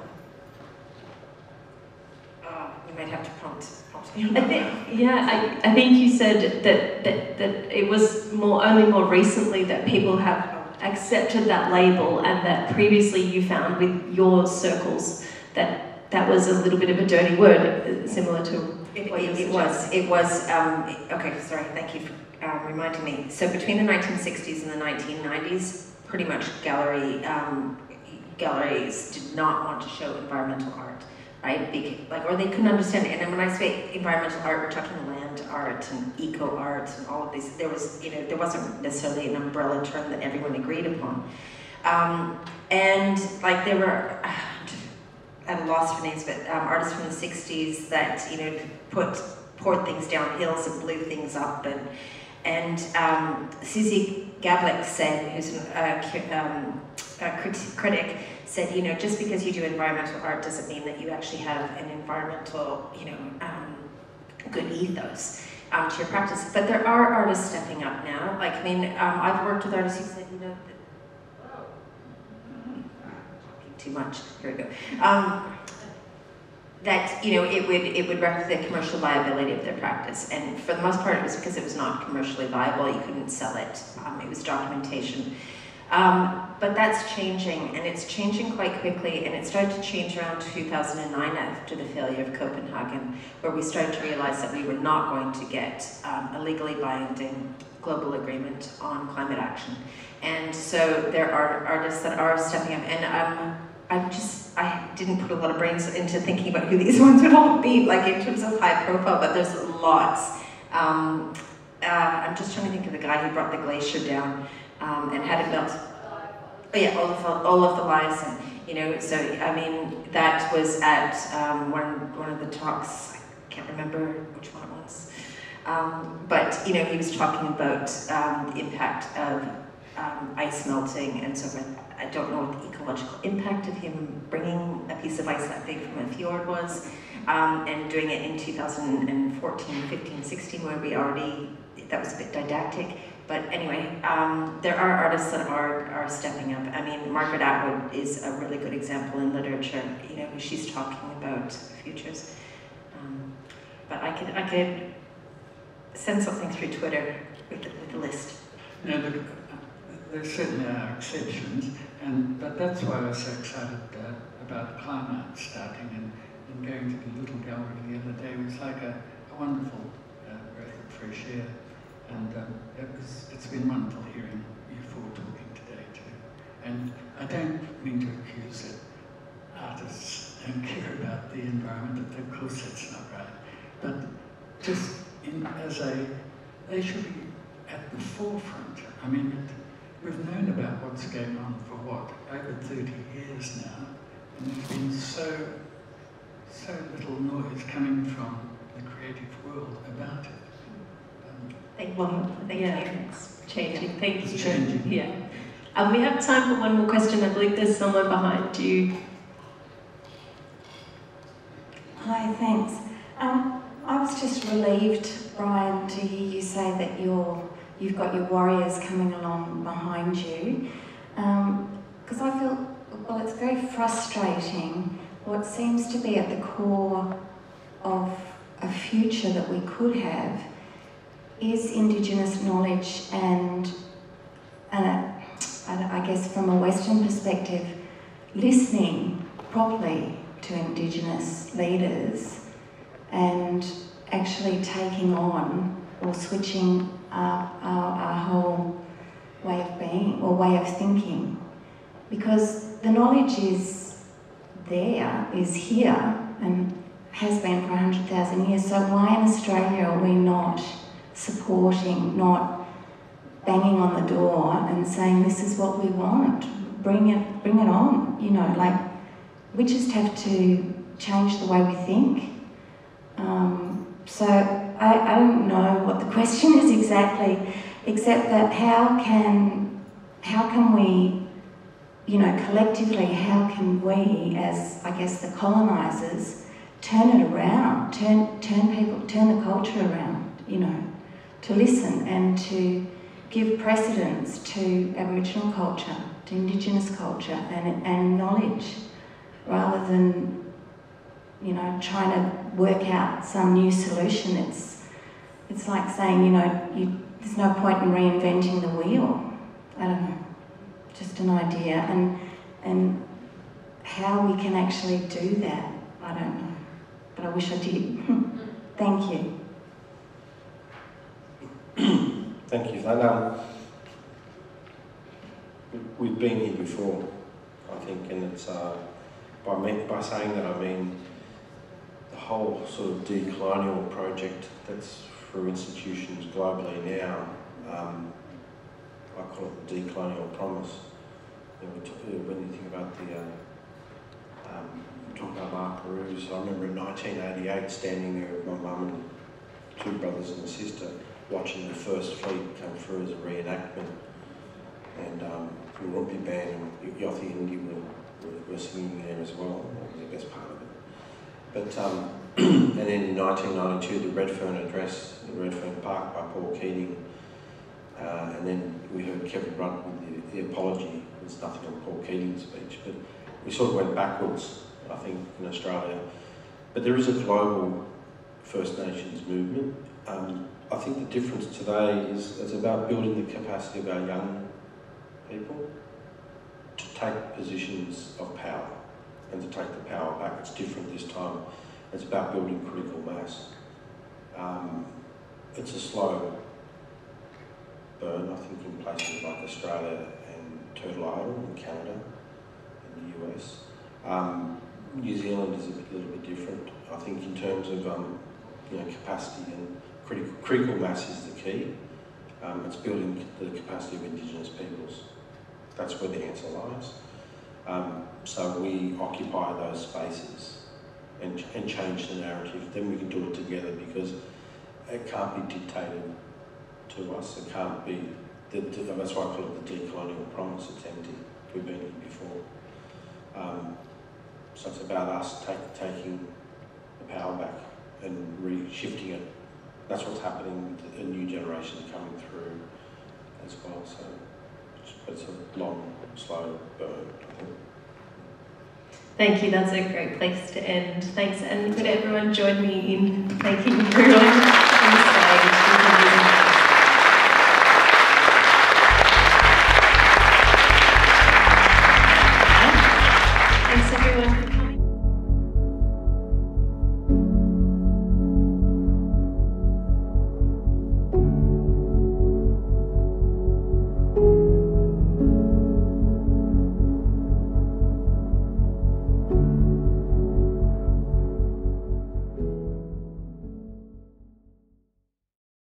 You might have to prompt me. I think you said that it was only more recently that people have accepted that label, and that previously you found with your circles that was a little bit of a dirty word, similar to It was, okay, sorry, thank you for reminding me. So between the 1960s and the 1990s, pretty much galleries did not want to show environmental art, right? Or they couldn't understand it. And when I say environmental art, we're talking land art and eco art and all of these. There wasn't necessarily an umbrella term that everyone agreed upon. And like there were, at a loss for names, but artists from the 60s that poured things down hills and blew things up, and Susie Gablik said, who's a critic, said, just because you do environmental art doesn't mean that you actually have an environmental, good ethos to your practice. But there are artists stepping up now. Like, I've worked with artists who said, too much. Here we go. That it would wreck the commercial viability of their practice, and for the most part, it was because it was not commercially viable. You couldn't sell it. It was documentation. But that's changing, and it's changing quite quickly. And it started to change around 2009 after the failure of Copenhagen, where we started to realize that we were not going to get a legally binding global agreement on climate action. And so there are artists that are stepping up, and I didn't put a lot of brains into thinking about who these ones would all be, like in terms of high profile, but there's lots. I'm just trying to think of the guy who brought the glacier down and had it built. Oh yeah, Olaf Eliasson, so that was at one of the talks, I can't remember which one it was. But he was talking about the impact of ice melting and so forth. I don't know what the ecological impact of him bringing a piece of ice that big from a fjord was, and doing it in 2014, 15, 16, where that was a bit didactic. But anyway, there are artists that are stepping up. Margaret Atwood is a really good example in literature. She's talking about futures. But I could send something through Twitter with the list. No, there certainly are exceptions, but that's why I was so excited about CLIMARTE starting and going to the little gallery the other day. It was like a wonderful breath of fresh air, and it's been wonderful hearing you four talking today too. And I don't mean to accuse that artists don't care about the environment, of course that's not right, but just they should be at the forefront. We've known about what's going on for over 30 years now, and there's been so little noise coming from the creative world about it. Thank you. It's changing. Thank you. It's changing. Yeah. We have time for one more question. I believe there's someone behind you. Hi, thanks. I was just relieved, Brian, to hear you say that you've got your warriors coming along behind you, because I feel, it's very frustrating. What seems to be at the core of a future that we could have is Indigenous knowledge and I guess from a Western perspective, listening properly to Indigenous leaders and actually taking on or switching our whole way of being or way of thinking, because the knowledge is there, is here, and has been for 100,000 years. So why in Australia are we not supporting, not banging on the door and saying this is what we want? Bring it on. We just have to change the way we think. So I don't know what the question is exactly, except that how can we, collectively, how can we, as I guess the colonisers, turn it around, turn the culture around, to listen and to give precedence to Aboriginal culture, to Indigenous culture and knowledge, rather than trying to work out some new solution. It's like saying, there's no point in reinventing the wheel. I don't know, just an idea. And how we can actually do that, I don't know. But I wish I did. Thank you. Thank you for that. We've been here before, I think, and it's by saying that I mean the whole sort of decolonial project that's through institutions globally now. I call it the decolonial promise. When you think about the talk about Mark Perouse, I remember in 1988 standing there with my mum and two brothers and a sister watching the first fleet come through as a reenactment, and the Rumpy Band and Yothi Indy were singing there as well. That was the best part of it. But and then in 1992 the Redfern Address in Redfern Park by Paul Keating, and then we heard Kevin Rudd with the apology. There's nothing on Paul Keating's speech, but we sort of went backwards, I think, in Australia. But there is a global First Nations movement. I think the difference today is it's about building the capacity of our young people to take positions of power and to take the power back. It's different this time. It's about building critical mass. It's a slow burn, I think, in places like Australia and Turtle Island and Canada and the US. New Zealand is a little bit different. I think in terms of capacity and critical mass is the key. It's building the capacity of Indigenous peoples. That's where the answer lies. So we occupy those spaces and change the narrative. Then we can do it together, because it can't be dictated to us. It can't be. That's why I call it the decolonial promise. It's empty. We've been here before. So it's about us taking the power back and shifting it. That's what's happening with a new generation coming through as well. So it's a long, slow burn, I think. Thank you, that's a great place to end. Thanks, and could everyone join me in thanking Rohan?